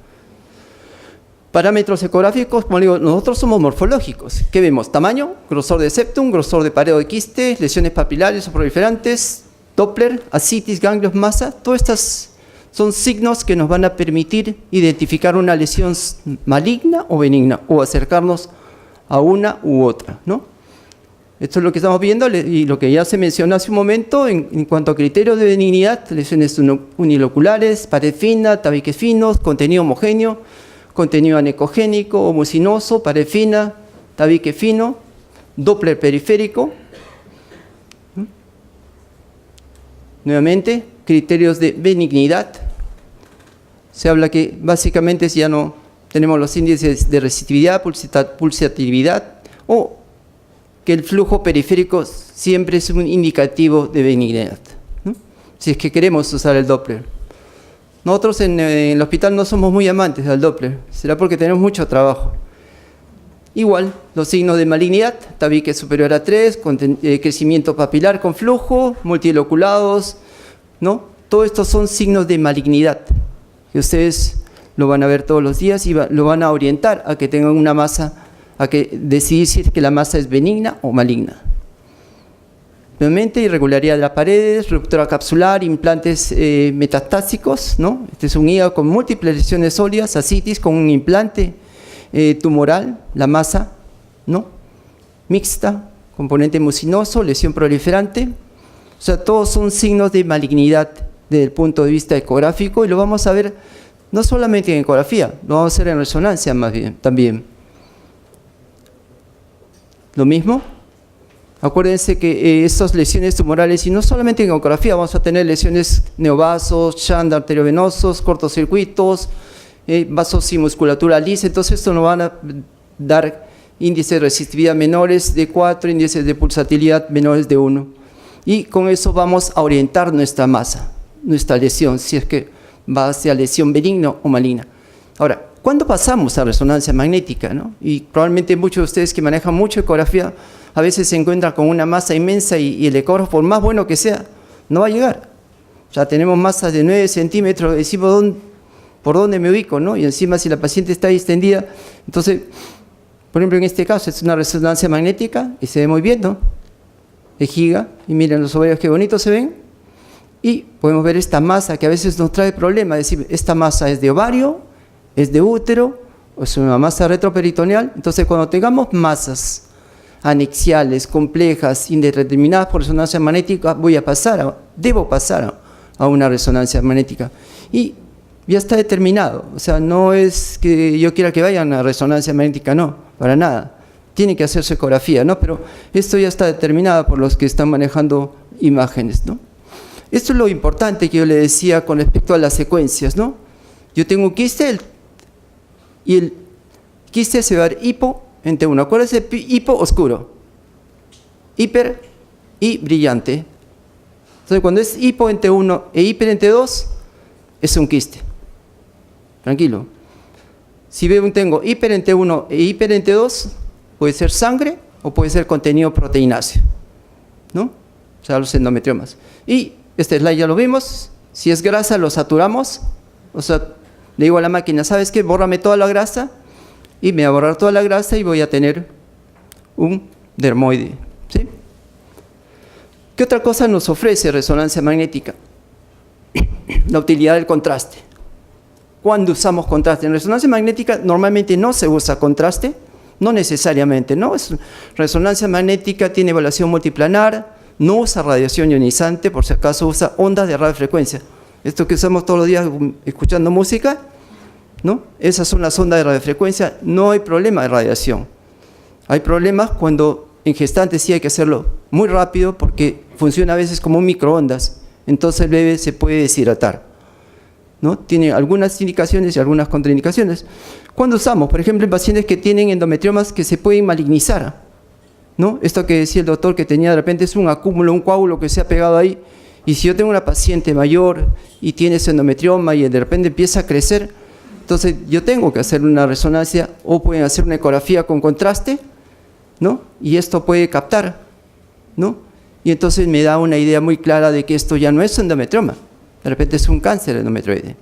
Parámetros ecográficos, como digo, nosotros somos morfológicos. ¿Qué vemos? Tamaño, grosor de septum, grosor de pared o de quiste, lesiones papilares o proliferantes, Doppler, ascitis, ganglios, masa. Todas estas son signos que nos van a permitir identificar una lesión maligna o benigna, o acercarnos a una u otra, ¿no? Esto es lo que estamos viendo, y lo que ya se mencionó hace un momento en cuanto a criterios de benignidad: lesiones uniloculares, pared fina, tabiques finos, contenido homogéneo, contenido anecogénico o mucinoso, pared fina, tabique fino, Doppler periférico. Nuevamente, criterios de benignidad. Se habla que básicamente si ya no tenemos los índices de resistividad, pulsatividad, o que el flujo periférico siempre es un indicativo de benignidad, ¿no? Si es que queremos usar el Doppler. Nosotros en el hospital no somos muy amantes del Doppler, será porque tenemos mucho trabajo. Igual, los signos de malignidad: tabique superior a 3, crecimiento papilar con flujo, multiloculados, ¿no? Todos estos son signos de malignidad, que ustedes lo van a ver todos los días y lo van a orientar a que tengan una masa, a que decidir si es que la masa es benigna o maligna. Nuevamente, irregularidad de las paredes, ruptura capsular, implantes metastásicos, ¿no? Este es un hígado con múltiples lesiones sólidas, ascitis con un implante tumoral, la masa, ¿no? Mixta, componente mucinoso, lesión proliferante. O sea, todos son signos de malignidad desde el punto de vista ecográfico, y lo vamos a ver no solamente en ecografía, lo vamos a hacer en resonancia más bien, también. Lo mismo, acuérdense que estas lesiones tumorales, y no solamente en ecografía, vamos a tener lesiones neovasos, shunt arteriovenosos, cortocircuitos, vasos y musculatura lisa. Entonces esto nos van a dar índices de resistividad menores de 4, índices de pulsatilidad menores de 1. Y con eso vamos a orientar nuestra masa, nuestra lesión, si es que va hacia lesión benigna o maligna. Ahora, ¿cuándo pasamos a resonancia magnética, ¿no? Y probablemente muchos de ustedes que manejan mucho ecografía a veces se encuentran con una masa inmensa y el ecógrafo, por más bueno que sea, no va a llegar. O sea, tenemos masas de 9 centímetros, decimos por dónde me ubico, ¿no? Y encima si la paciente está ahí extendida, entonces, por ejemplo, en este caso es una resonancia magnética y se ve muy bien, ¿no? Vejiga, y miren los ovarios qué bonitos se ven. Y podemos ver esta masa que a veces nos trae problemas, es decir, esta masa es de ovario, es de útero, o es una masa retroperitoneal. Entonces, cuando tengamos masas anexiales, complejas, indeterminadas por resonancia magnética, debo pasar a una resonancia magnética. Y ya está determinado, o sea, no es que yo quiera que vayan a resonancia magnética, no, para nada. Tiene que hacerse ecografía, ¿no? Pero esto ya está determinado por los que están manejando imágenes, ¿no? Esto es lo importante que yo le decía con respecto a las secuencias, ¿no? Yo tengo un quiste y el quiste se va a ver hipo en T1. Acuérdense, hipo oscuro, hiper y brillante. Entonces, cuando es hipo en T1 e hiper en T2, es un quiste. Tranquilo. Si tengo hiper en T1 e hiper en T2, puede ser sangre o puede ser contenido proteináceo, ¿no? O sea, los endometriomas. Y este slide ya lo vimos. Si es grasa, lo saturamos. O sea, le digo a la máquina, ¿sabes qué? Bórrame toda la grasa. Y me va a borrar toda la grasa y voy a tener un dermoide, ¿sí? ¿Qué otra cosa nos ofrece resonancia magnética? La utilidad del contraste. ¿Cuándo usamos contraste? En resonancia magnética normalmente no se usa contraste, no necesariamente, ¿no? Resonancia magnética tiene evaluación multiplanar, no usa radiación ionizante, por si acaso usa ondas de radiofrecuencia. Esto que usamos todos los días escuchando música, ¿no? Esas son las ondas de radiofrecuencia, no hay problema de radiación. Hay problemas cuando en gestantes sí hay que hacerlo muy rápido porque funciona a veces como un microondas, entonces el bebé se puede deshidratar, ¿no? Tiene algunas indicaciones y algunas contraindicaciones. ¿Cuándo usamos? Por ejemplo, en pacientes que tienen endometriomas que se pueden malignizar, ¿no? Esto que decía el doctor que tenía de repente es un acúmulo, un coágulo que se ha pegado ahí, y si yo tengo una paciente mayor y tiene ese endometrioma y de repente empieza a crecer, entonces yo tengo que hacer una resonancia o pueden hacer una ecografía con contraste, ¿no? Y esto puede captar, ¿no? Y entonces me da una idea muy clara de que esto ya no es endometrioma, de repente es un cáncer endometrioide.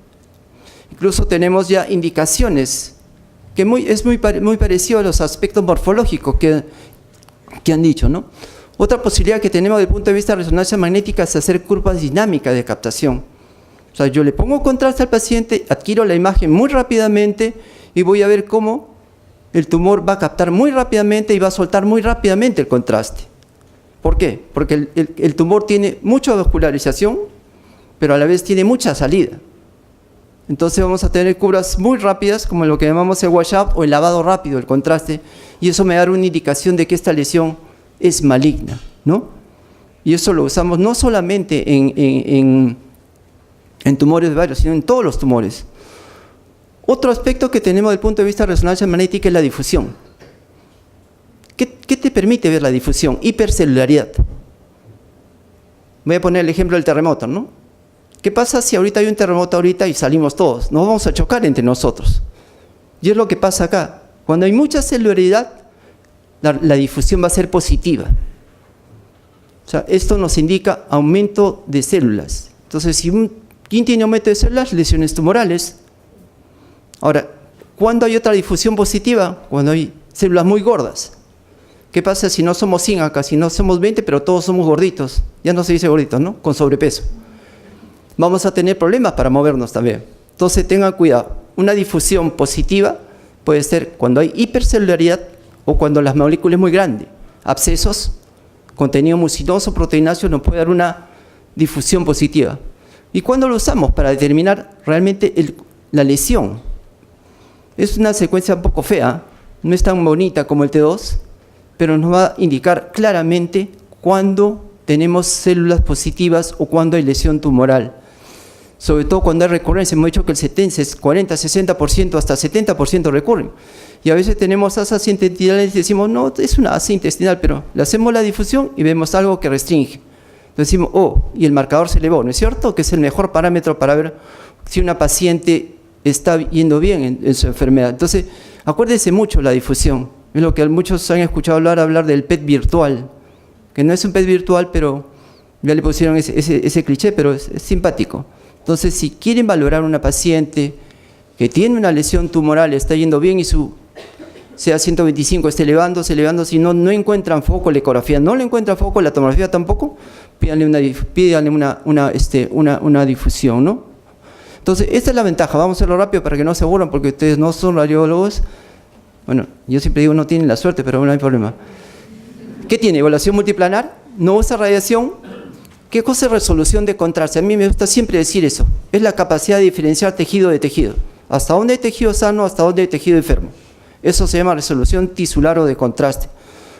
Incluso tenemos ya indicaciones que es muy parecido a los aspectos morfológicos que han dicho, ¿no? Otra posibilidad que tenemos desde el punto de vista de resonancia magnética es hacer curvas dinámicas de captación. O sea, yo le pongo contraste al paciente, adquiero la imagen muy rápidamente y voy a ver cómo el tumor va a captar muy rápidamente y va a soltar muy rápidamente el contraste. ¿Por qué? Porque el tumor tiene mucha vascularización, pero a la vez tiene mucha salida. Entonces vamos a tener curvas muy rápidas, como lo que llamamos el washout o el lavado rápido, el contraste, y eso me da una indicación de que esta lesión es maligna, ¿no? Y eso lo usamos no solamente en tumores de ovario, sino en todos los tumores. Otro aspecto que tenemos desde el punto de vista de resonancia magnética es la difusión. ¿Qué te permite ver la difusión? Hipercelularidad. Voy a poner el ejemplo del terremoto, ¿no? ¿Qué pasa si ahorita hay un terremoto y salimos todos? Nos vamos a chocar entre nosotros. Y es lo que pasa acá. Cuando hay mucha celularidad, la difusión va a ser positiva. O sea, esto nos indica aumento de células. Entonces, ¿quién tiene aumento de células? Lesiones tumorales. Ahora, ¿cuándo hay otra difusión positiva? Cuando hay células muy gordas. ¿Qué pasa si no somos 100 acá? Si no somos 20, pero todos somos gorditos. Ya no se dice gorditos, ¿no? Con sobrepeso. Vamos a tener problemas para movernos también. Entonces, tengan cuidado. Una difusión positiva puede ser cuando hay hipercelularidad o cuando la molécula es muy grande. Abscesos, contenido mucinoso, proteináceo, nos puede dar una difusión positiva. ¿Y cuándo lo usamos? Para determinar realmente la lesión. Es una secuencia un poco fea, no es tan bonita como el T2, pero nos va a indicar claramente cuándo tenemos células positivas o cuándo hay lesión tumoral. Sobre todo cuando hay recurrencia, hemos dicho que el 40, 60%, hasta 70% recurren. Y a veces tenemos asas intestinales y decimos, no, es una asa intestinal, pero le hacemos la difusión y vemos algo que restringe. Entonces decimos, oh, y el marcador se elevó, ¿no es cierto? Que es el mejor parámetro para ver si una paciente está yendo bien en su enfermedad. Entonces, acuérdense mucho la difusión. Es lo que muchos han escuchado hablar del PET virtual, que no es un PET virtual, pero ya le pusieron ese cliché, pero es simpático. Entonces, si quieren valorar una paciente que tiene una lesión tumoral, está yendo bien y su CA125 está elevando, si no encuentran foco, la ecografía no le encuentra foco, la tomografía tampoco, pídanle una difusión, ¿no? Entonces, esta es la ventaja. Vamos a hacerlo rápido para que no se aburran, porque ustedes no son radiólogos. Bueno, yo siempre digo no tienen la suerte, pero no hay problema. ¿Qué tiene? Evaluación multiplanar, no usa radiación. ¿Qué cosa es resolución de contraste? A mí me gusta siempre decir eso. Es la capacidad de diferenciar tejido de tejido. Hasta dónde hay tejido sano, hasta dónde hay tejido enfermo. Eso se llama resolución tisular o de contraste.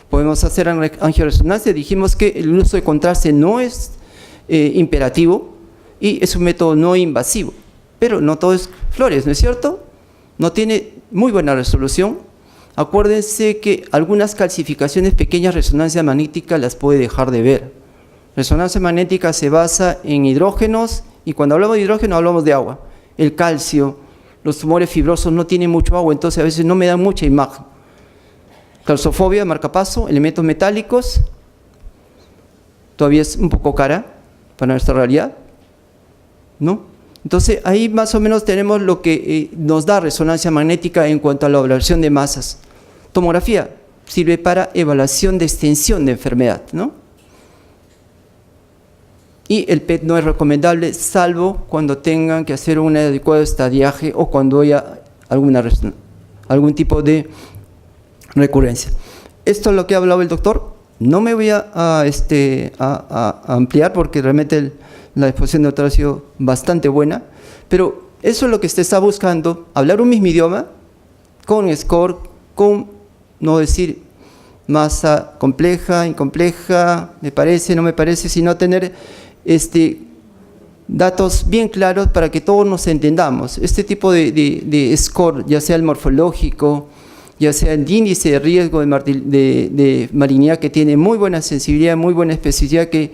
Podemos hacer angioresonancia. Dijimos que el uso de contraste no es imperativo y es un método no invasivo. Pero no todo es flores, ¿no es cierto? No tiene muy buena resolución. Acuérdense que algunas calcificaciones, pequeñas resonancias magnéticas las puede dejar de ver. Resonancia magnética se basa en hidrógenos y cuando hablamos de hidrógeno hablamos de agua. El calcio, los tumores fibrosos no tienen mucho agua, entonces a veces no me dan mucha imagen. Claustrofobia, marcapaso, elementos metálicos, todavía es un poco cara para nuestra realidad, ¿no? Entonces ahí más o menos tenemos lo que nos da resonancia magnética en cuanto a la evaluación de masas. Tomografía sirve para evaluación de extensión de enfermedad, ¿no? Y el PET no es recomendable salvo cuando tengan que hacer un adecuado estadiaje o cuando haya algún tipo de recurrencia. Esto es lo que ha hablado el doctor. No me voy a ampliar porque realmente la exposición del doctor ha sido bastante buena, pero eso es lo que usted está buscando, hablar un mismo idioma, con score, con no decir masa compleja, incompleja, me parece, no me parece, sino tener datos bien claros para que todos nos entendamos. Este tipo de score, ya sea el morfológico, ya sea el índice de riesgo de malignidad, que tiene muy buena sensibilidad, muy buena especificidad, que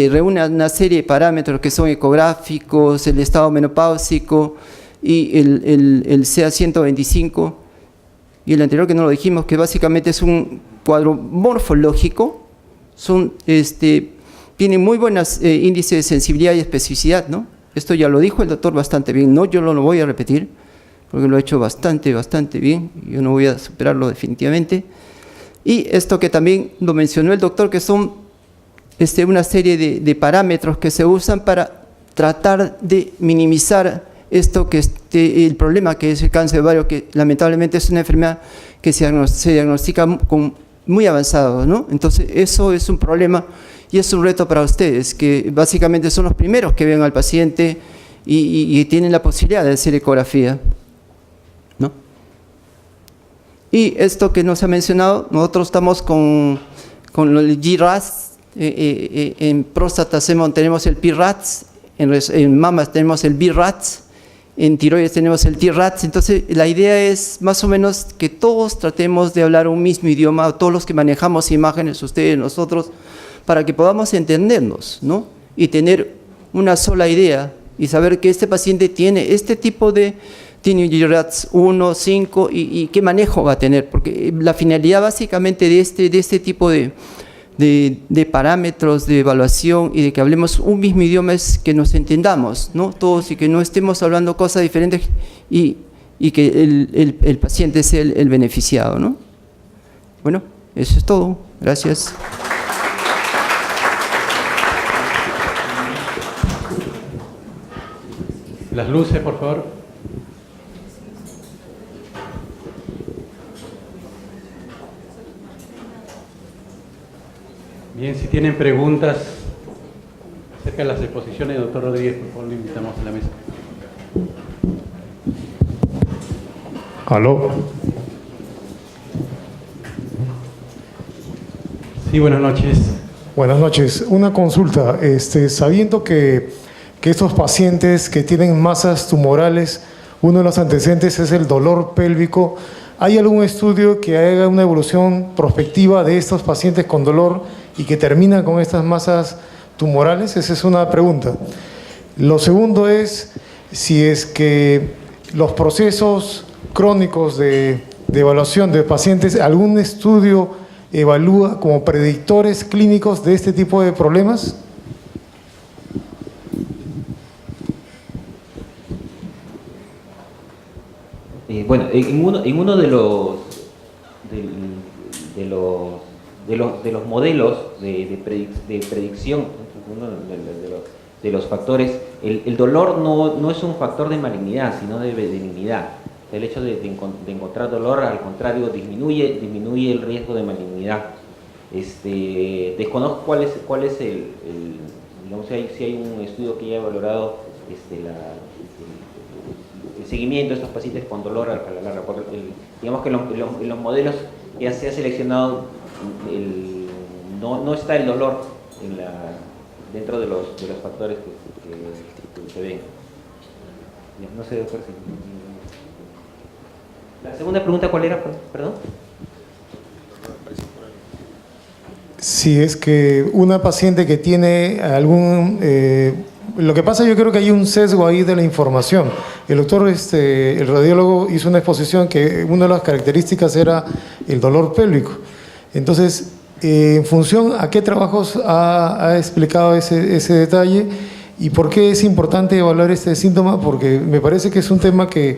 reúne una serie de parámetros que son ecográficos, el estado menopáusico y el CA125, y el anterior que no lo dijimos, que básicamente es un cuadro morfológico, tiene muy buenos índices de sensibilidad y especificidad, ¿no? Esto ya lo dijo el doctor bastante bien, no, yo no lo voy a repetir, porque lo ha hecho bastante bien, yo no voy a superarlo definitivamente. Y esto que también lo mencionó el doctor, que son una serie de parámetros que se usan para tratar de minimizar el problema que es el cáncer de ovario, que lamentablemente es una enfermedad que se diagnostica muy avanzado, ¿no? Entonces eso es un problema y es un reto para ustedes, que básicamente son los primeros que ven al paciente y tienen la posibilidad de hacer ecografía, ¿no? Y esto que no se ha mencionado, nosotros estamos con el GRAS, en próstata tenemos el PRATS, en mamas tenemos el BRATS, en tiroides tenemos el TRATS. Entonces la idea es más o menos que todos tratemos de hablar un mismo idioma, todos los que manejamos imágenes, ustedes, nosotros, para que podamos entendernos, ¿no? Y tener una sola idea y saber que este paciente tiene este tipo tiene GRATS 1, 5 y qué manejo va a tener, porque la finalidad básicamente de este tipo de parámetros de evaluación y de que hablemos un mismo idioma es que nos entendamos, ¿no? Todos, y que no estemos hablando cosas diferentes y que el paciente sea el beneficiado, ¿no? Bueno, eso es todo. Gracias. Las luces, por favor. Bien, si tienen preguntas acerca de las exposiciones, doctor Rodríguez, por favor, le invitamos a la mesa. ¿Aló? Sí, buenas noches. Buenas noches. Una consulta. Sabiendo que estos pacientes que tienen masas tumorales, uno de los antecedentes es el dolor pélvico, ¿hay algún estudio que haga una evolución prospectiva de estos pacientes con dolor y que terminan con estas masas tumorales? Esa es una pregunta. Lo segundo es si es que los procesos crónicos de evaluación de pacientes, ¿algún estudio evalúa como predictores clínicos de este tipo de problemas? Bueno, en uno de los modelos de predicción, uno de los factores, el dolor no es un factor de malignidad, sino de benignidad. El hecho de encontrar dolor, al contrario, disminuye el riesgo de malignidad. Desconozco cuál es digamos, si hay un estudio que haya valorado el seguimiento de estos pacientes con dolor a la larga. Digamos que en los modelos ya se ha seleccionado, no está el dolor dentro de los factores que se ven. No sé, doctor. La segunda pregunta, ¿cuál era? Perdón. Si es que una paciente que tiene algún... lo que pasa, yo creo que hay un sesgo ahí de la información. El doctor, el radiólogo, hizo una exposición que una de las características era el dolor pélvico. Entonces, en función a qué trabajos ha explicado ese detalle y por qué es importante evaluar este síntoma, porque me parece que es un tema que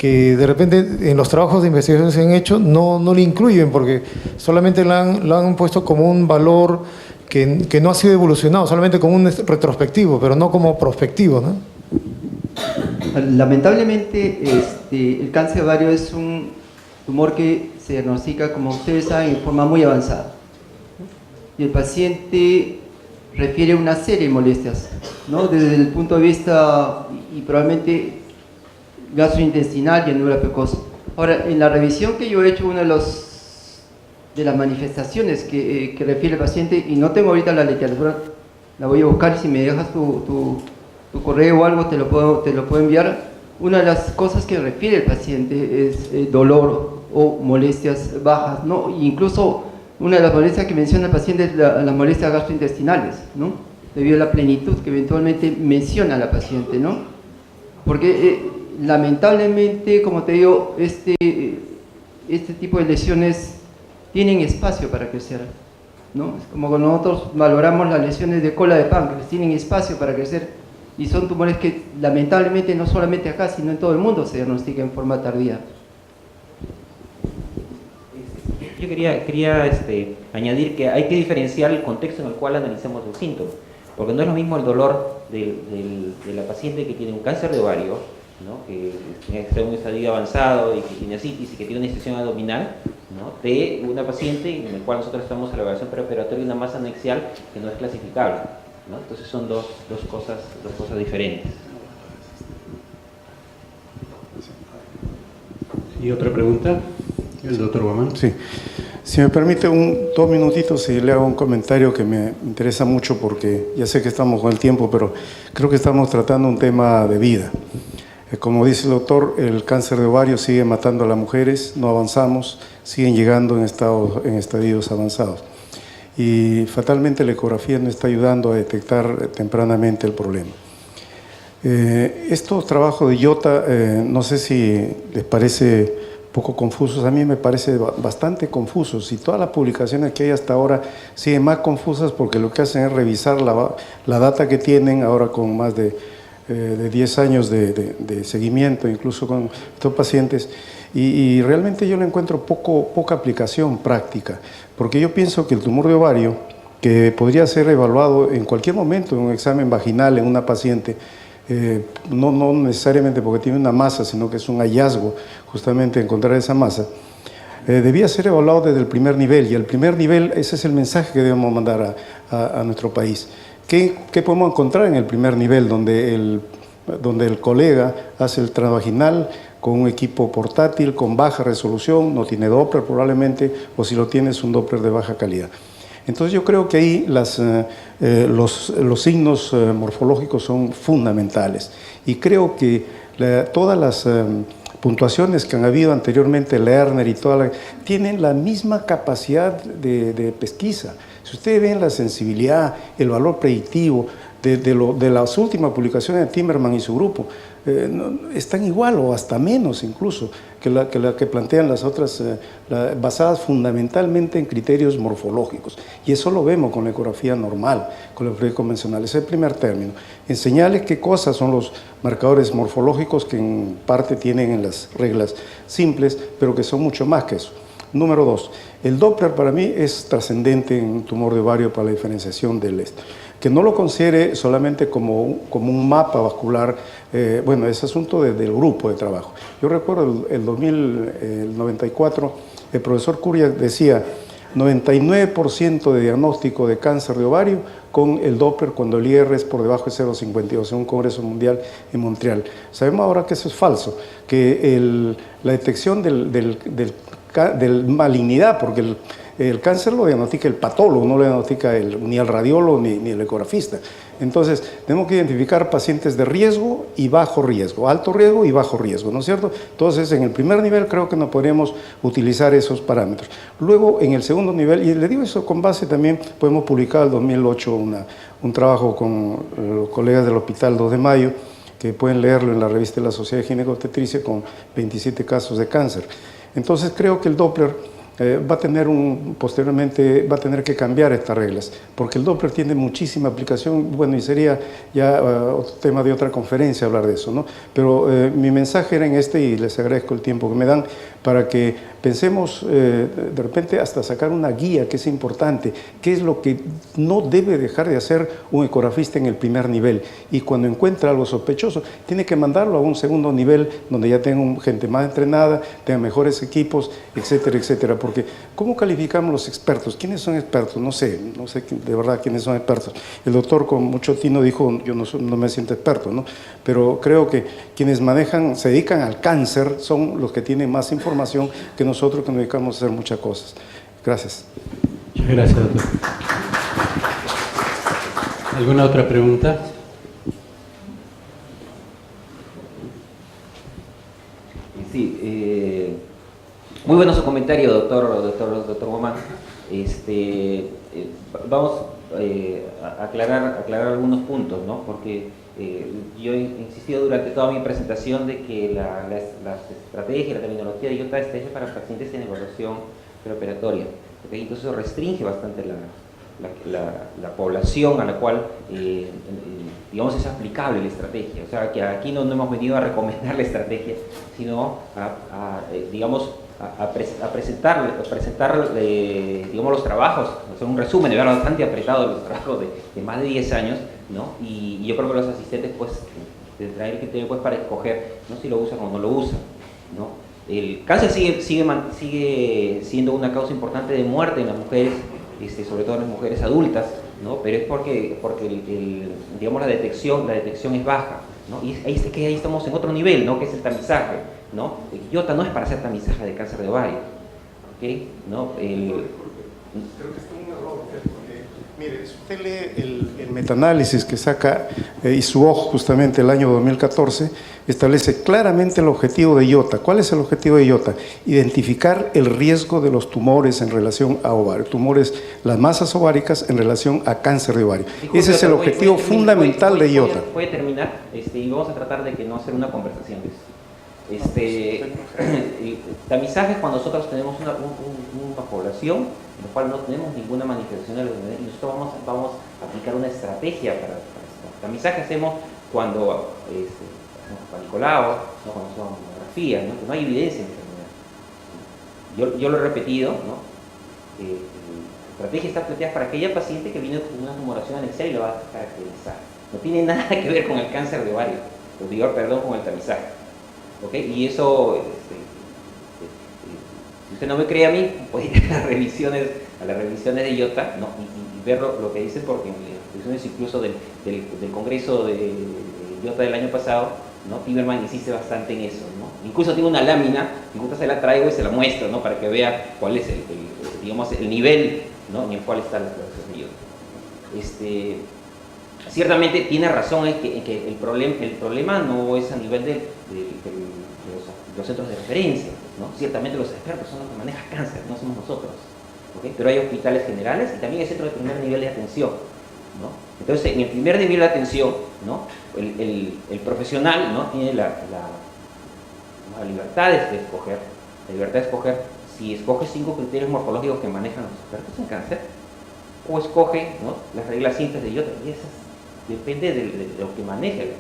de repente en los trabajos de investigación que se han hecho no le incluyen, porque solamente lo han puesto como un valor que no ha sido evolucionado, solamente como un retrospectivo, pero no como prospectivo, ¿no? Lamentablemente, el cáncer de ovario es un tumor que se diagnostica, como ustedes saben, en forma muy avanzada. Y el paciente refiere una serie de molestias, ¿no? Desde el punto de vista, y probablemente gastrointestinal y llenura precoz. Ahora, en la revisión que yo he hecho, una de las manifestaciones que refiere el paciente, y no tengo ahorita la literatura, la voy a buscar, si me dejas tu correo o algo te lo puedo enviar. Una de las cosas que refiere el paciente es dolor o molestias bajas, ¿no? E incluso una de las molestias que menciona el paciente es las molestias gastrointestinales, ¿no? Debido a la plenitud que eventualmente menciona la paciente, ¿no? Porque lamentablemente, como te digo, este tipo de lesiones tienen espacio para crecer, ¿no? Es como cuando nosotros valoramos las lesiones de cola de páncreas, tienen espacio para crecer y son tumores que lamentablemente no solamente acá, sino en todo el mundo se diagnostican en forma tardía. Yo quería añadir que hay que diferenciar el contexto en el cual analicemos los síntomas, porque no es lo mismo el dolor de la paciente que tiene un cáncer de ovario, ¿no? Que está en un estadio avanzado y que tiene asitis y que tiene una infección abdominal, ¿no? De una paciente en la cual nosotros estamos en la evaluación preoperatoria de una masa anexial que no es clasificable, ¿no? Entonces son dos cosas diferentes. ¿Y otra pregunta? El doctor Guamán. Sí. Si me permite 2 minutitos y le hago un comentario que me interesa mucho, porque ya sé que estamos con el tiempo, pero creo que estamos tratando un tema de vida. Como dice el doctor, el cáncer de ovario sigue matando a las mujeres, no avanzamos, siguen llegando en estadios avanzados. Y fatalmente la ecografía no está ayudando a detectar tempranamente el problema. Estos trabajos de IOTA, no sé si les parece poco confusos, a mí me parece bastante confusos, y todas las publicaciones que hay hasta ahora siguen más confusas, porque lo que hacen es revisar la data que tienen ahora con más de 10 años de seguimiento, incluso con estos pacientes, y realmente yo le encuentro poca aplicación práctica, porque yo pienso que el tumor de ovario, que podría ser evaluado en cualquier momento en un examen vaginal en una paciente, no necesariamente porque tiene una masa, sino que es un hallazgo justamente encontrar esa masa, debía ser evaluado desde el primer nivel, y el primer nivel, ese es el mensaje que debemos mandar a nuestro país. ¿Qué podemos encontrar en el primer nivel, donde el colega hace el transvaginal con un equipo portátil, con baja resolución, no tiene Doppler probablemente, o si lo tiene es un Doppler de baja calidad? Entonces yo creo que ahí los signos morfológicos son fundamentales, y creo que todas las puntuaciones que han habido anteriormente, Lerner y tienen la misma capacidad de pesquisa. Si ustedes ven la sensibilidad, el valor predictivo de las últimas publicaciones de Timmerman y su grupo, están igual o hasta menos incluso que la que plantean las otras, basadas fundamentalmente en criterios morfológicos. Y eso lo vemos con la ecografía normal, con la ecografía convencional. Ese es el primer término. Enseñarles qué cosas son los marcadores morfológicos que en parte tienen en las reglas simples, pero que son mucho más que eso. Número 2, el Doppler para mí es trascendente en un tumor de ovario para la diferenciación del esto. Que no lo considere solamente como un mapa vascular, bueno, es asunto del grupo de trabajo. Yo recuerdo el 94, el profesor Curia decía 99% de diagnóstico de cáncer de ovario con el Doppler cuando el IR es por debajo de 0,52 en un congreso mundial en Montreal. Sabemos ahora que eso es falso, que la detección del malignidad, porque el cáncer lo diagnostica el patólogo, no lo diagnostica ni el radiólogo ni el ecografista. Entonces, tenemos que identificar pacientes de riesgo y bajo riesgo, alto riesgo y bajo riesgo, ¿no es cierto? Entonces, en el primer nivel creo que no podríamos utilizar esos parámetros. Luego, en el segundo nivel, y le digo eso con base también, podemos publicar en el 2008 un trabajo con los colegas del Hospital 2 de Mayo, que pueden leerlo en la revista de la Sociedad de Ginecobstetricia con 27 casos de cáncer. Entonces, creo que el Doppler va a tener que cambiar estas reglas, porque el Doppler tiene muchísima aplicación, bueno, y sería ya otro tema de otra conferencia hablar de eso, ¿no? Pero mi mensaje era en y les agradezco el tiempo que me dan para que pensemos de repente hasta sacar una guía que es importante, qué es lo que no debe dejar de hacer un ecografista en el primer nivel, y cuando encuentra algo sospechoso, tiene que mandarlo a un segundo nivel donde ya tenga gente más entrenada, tenga mejores equipos, etcétera, etcétera. Porque ¿cómo calificamos los expertos? ¿Quiénes son expertos? No sé de verdad quiénes son expertos. El doctor con mucho tino dijo, yo no me siento experto, ¿no? Pero creo que quienes se dedican al cáncer son los que tienen más información que nosotros que nos dedicamos a hacer muchas cosas. Gracias. Muchas gracias, doctor. ¿Alguna otra pregunta? Sí, muy bueno su comentario, doctor Gomán. Vamos a aclarar algunos puntos, ¿no? Porque yo he insistido durante toda mi presentación de que las estrategias, la terminología de IOTA está hecha para pacientes en evaluación preoperatoria. ¿Okay? Entonces eso restringe bastante la población a la cual, digamos, es aplicable la estrategia. O sea, que aquí no hemos venido a recomendar la estrategia, sino a presentar digamos, los trabajos, hacer un resumen, de ver bastante apretado de los trabajos de más de 10 años, ¿no? Y yo creo que los asistentes pues tendrán el criterio pues para escoger, ¿no?, si lo usan o no lo usan, ¿no? El cáncer sigue siendo una causa importante de muerte en las mujeres, sobre todo en las mujeres adultas, ¿no? Pero es porque digamos, la detección es baja, ¿no? Y ahí estamos en otro nivel, ¿no?, que es el tamizaje, ¿no? El IOTA no es para hacer tamizaje de cáncer de ovario, ¿okay? ¿No? Creo que está un error, porque, mire, si usted lee el metaanálisis que saca ISUOG justamente el año 2014, establece claramente el objetivo de IOTA. ¿Cuál es el objetivo de IOTA? Identificar el riesgo de los tumores en relación a ovario, las masas ováricas en relación a cáncer de ovario. Disculpe, ese es el objetivo fundamental de IOTA. Puede terminar, y vamos a tratar de que no hacer una conversación de eso. Tamizaje es cuando nosotros tenemos una población en la cual no tenemos ninguna manifestación de la enfermedad y nosotros vamos a aplicar una estrategia para esto. Tamizaje hacemos cuando hacemos panicolado, ¿no?, cuando hacemos mamografía, ¿no?, que no hay evidencia de enfermedad. Yo lo he repetido, ¿no? La estrategia está planteada para aquella paciente que viene con una tumoración anexial y la va a caracterizar. No tiene nada que ver con el cáncer de ovario, con el tamizaje. ¿Okay? Y eso, si usted no me cree a mí, puede ir a las revisiones de IOTA, ¿no?, y ver lo que dicen, porque en las revisiones incluso del congreso de IOTA del año pasado, ¿no?, Tiberman insiste bastante en eso, ¿no? Incluso tiene una lámina, si gusta se la traigo y se la muestro, ¿no?, para que vea cuál es digamos, el nivel, ¿no?, en el cual está la exploración de IOTA. Ciertamente tiene razón en que el problema no es a nivel de los centros de referencia, ¿no? Ciertamente los expertos son los que manejan cáncer, no somos nosotros, ¿okay? Pero hay hospitales generales y también hay centros de primer nivel de atención, ¿no? Entonces, en el primer nivel de atención, ¿no? el profesional, ¿no? tiene la libertad de escoger, si escoge 5 criterios morfológicos que manejan los expertos en cáncer, o escoge, ¿no? las reglas simples de IOTA, y esas depende de lo que maneje.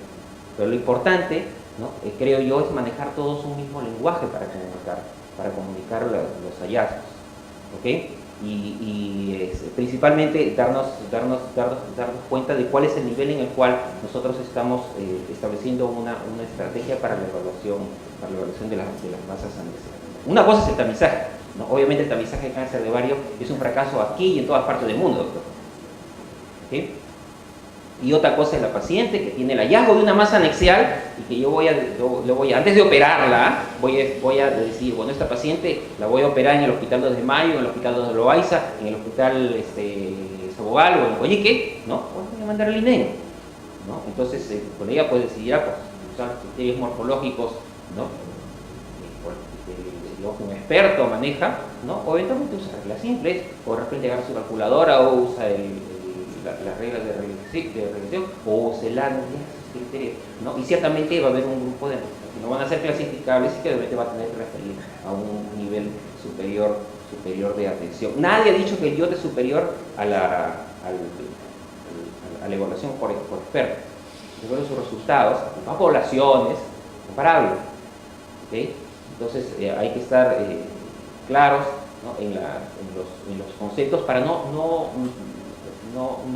Pero lo importante, ¿no? Creo yo, es manejar todos un mismo lenguaje para comunicar los hallazgos, ¿ok? Y principalmente darnos cuenta de cuál es el nivel en el cual nosotros estamos estableciendo una estrategia para la evaluación de las masas anexales. Una cosa es el tamizaje, ¿no? Obviamente el tamizaje de cáncer de ovario es un fracaso aquí y en todas partes del mundo, doctor. ¿Okay? Y otra cosa es la paciente que tiene el hallazgo de una masa anexial y que yo antes de operarla, voy a decir, bueno, esta paciente la voy a operar en el Hospital 2 de Mayo, en el Hospital 2 de Loaiza, en el Hospital Sabogal o en Coyique, ¿no? Pues voy a mandar al INEM, ¿no? Entonces, con ella pues decidirá pues, usar criterios morfológicos, ¿no? Que un experto maneja, ¿no? O eventualmente usa reglas simples, o de repente agarra su calculadora o usa las reglas de regresión o celar esos criterios, ¿no? Y ciertamente va a haber un grupo que no van a ser clasificables y que de repente va a tener que referir a un nivel superior de atención. Nadie ha dicho que el IOTA es superior a la evaluación por expertos. De ver sus resultados, a poblaciones comparables, ¿okay? Entonces hay que estar claros, ¿no? en los conceptos para no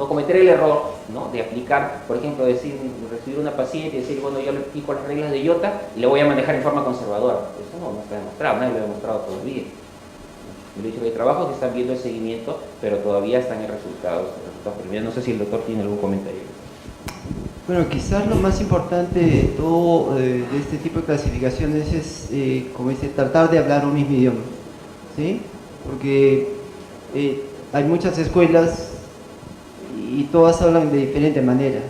cometer el error, ¿no? de aplicar, por ejemplo, recibir una paciente y decir, bueno, yo le aplico las reglas de IOTA y le voy a manejar en forma conservadora. Eso no está demostrado, nadie lo ha demostrado todavía. Yo he dicho que hay trabajos que están viendo el seguimiento, pero todavía están en resultados preliminares. No sé si el doctor tiene algún comentario. Bueno, quizás lo más importante de todo de este tipo de clasificaciones es, como dice, tratar de hablar un mismo idioma, ¿sí? Porque hay muchas escuelas y todas hablan de diferente manera.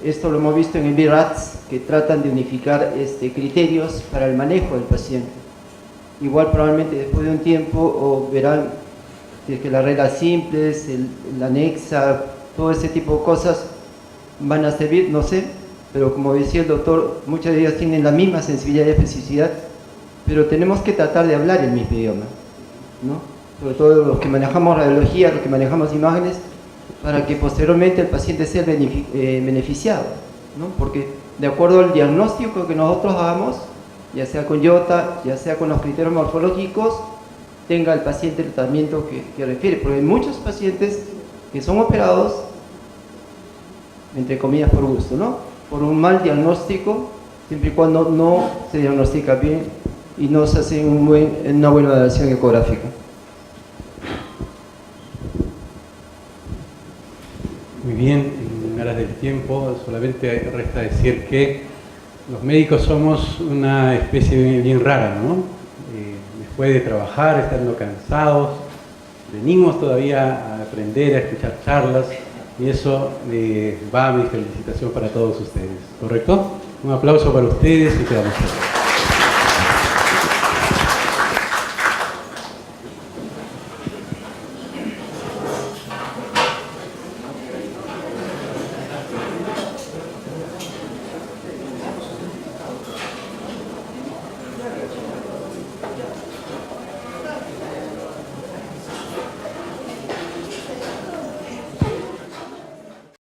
Esto lo hemos visto en el BRATS, que tratan de unificar criterios para el manejo del paciente. Igual probablemente después de un tiempo verán que las reglas simples, el anexa, todo ese tipo de cosas van a servir, no sé, pero como decía el doctor, muchas de ellas tienen la misma sensibilidad y especificidad, pero tenemos que tratar de hablar el mismo idioma, ¿no? Sobre todo los que manejamos radiología, los que manejamos imágenes, para que posteriormente el paciente sea beneficiado, ¿no? Porque de acuerdo al diagnóstico que nosotros hagamos, ya sea con IOTA, ya sea con los criterios morfológicos, tenga el paciente el tratamiento que refiere, porque hay muchos pacientes que son operados, entre comillas, por gusto, ¿no? Por un mal diagnóstico, siempre y cuando no se diagnostica bien y no se hace una buena evaluación ecográfica. Muy bien, en aras del tiempo, solamente resta decir que los médicos somos una especie bien rara, ¿no? Después de trabajar, estando cansados, venimos todavía a aprender, a escuchar charlas, y eso va mi felicitación para todos ustedes, ¿correcto? Un aplauso para ustedes y quedamos.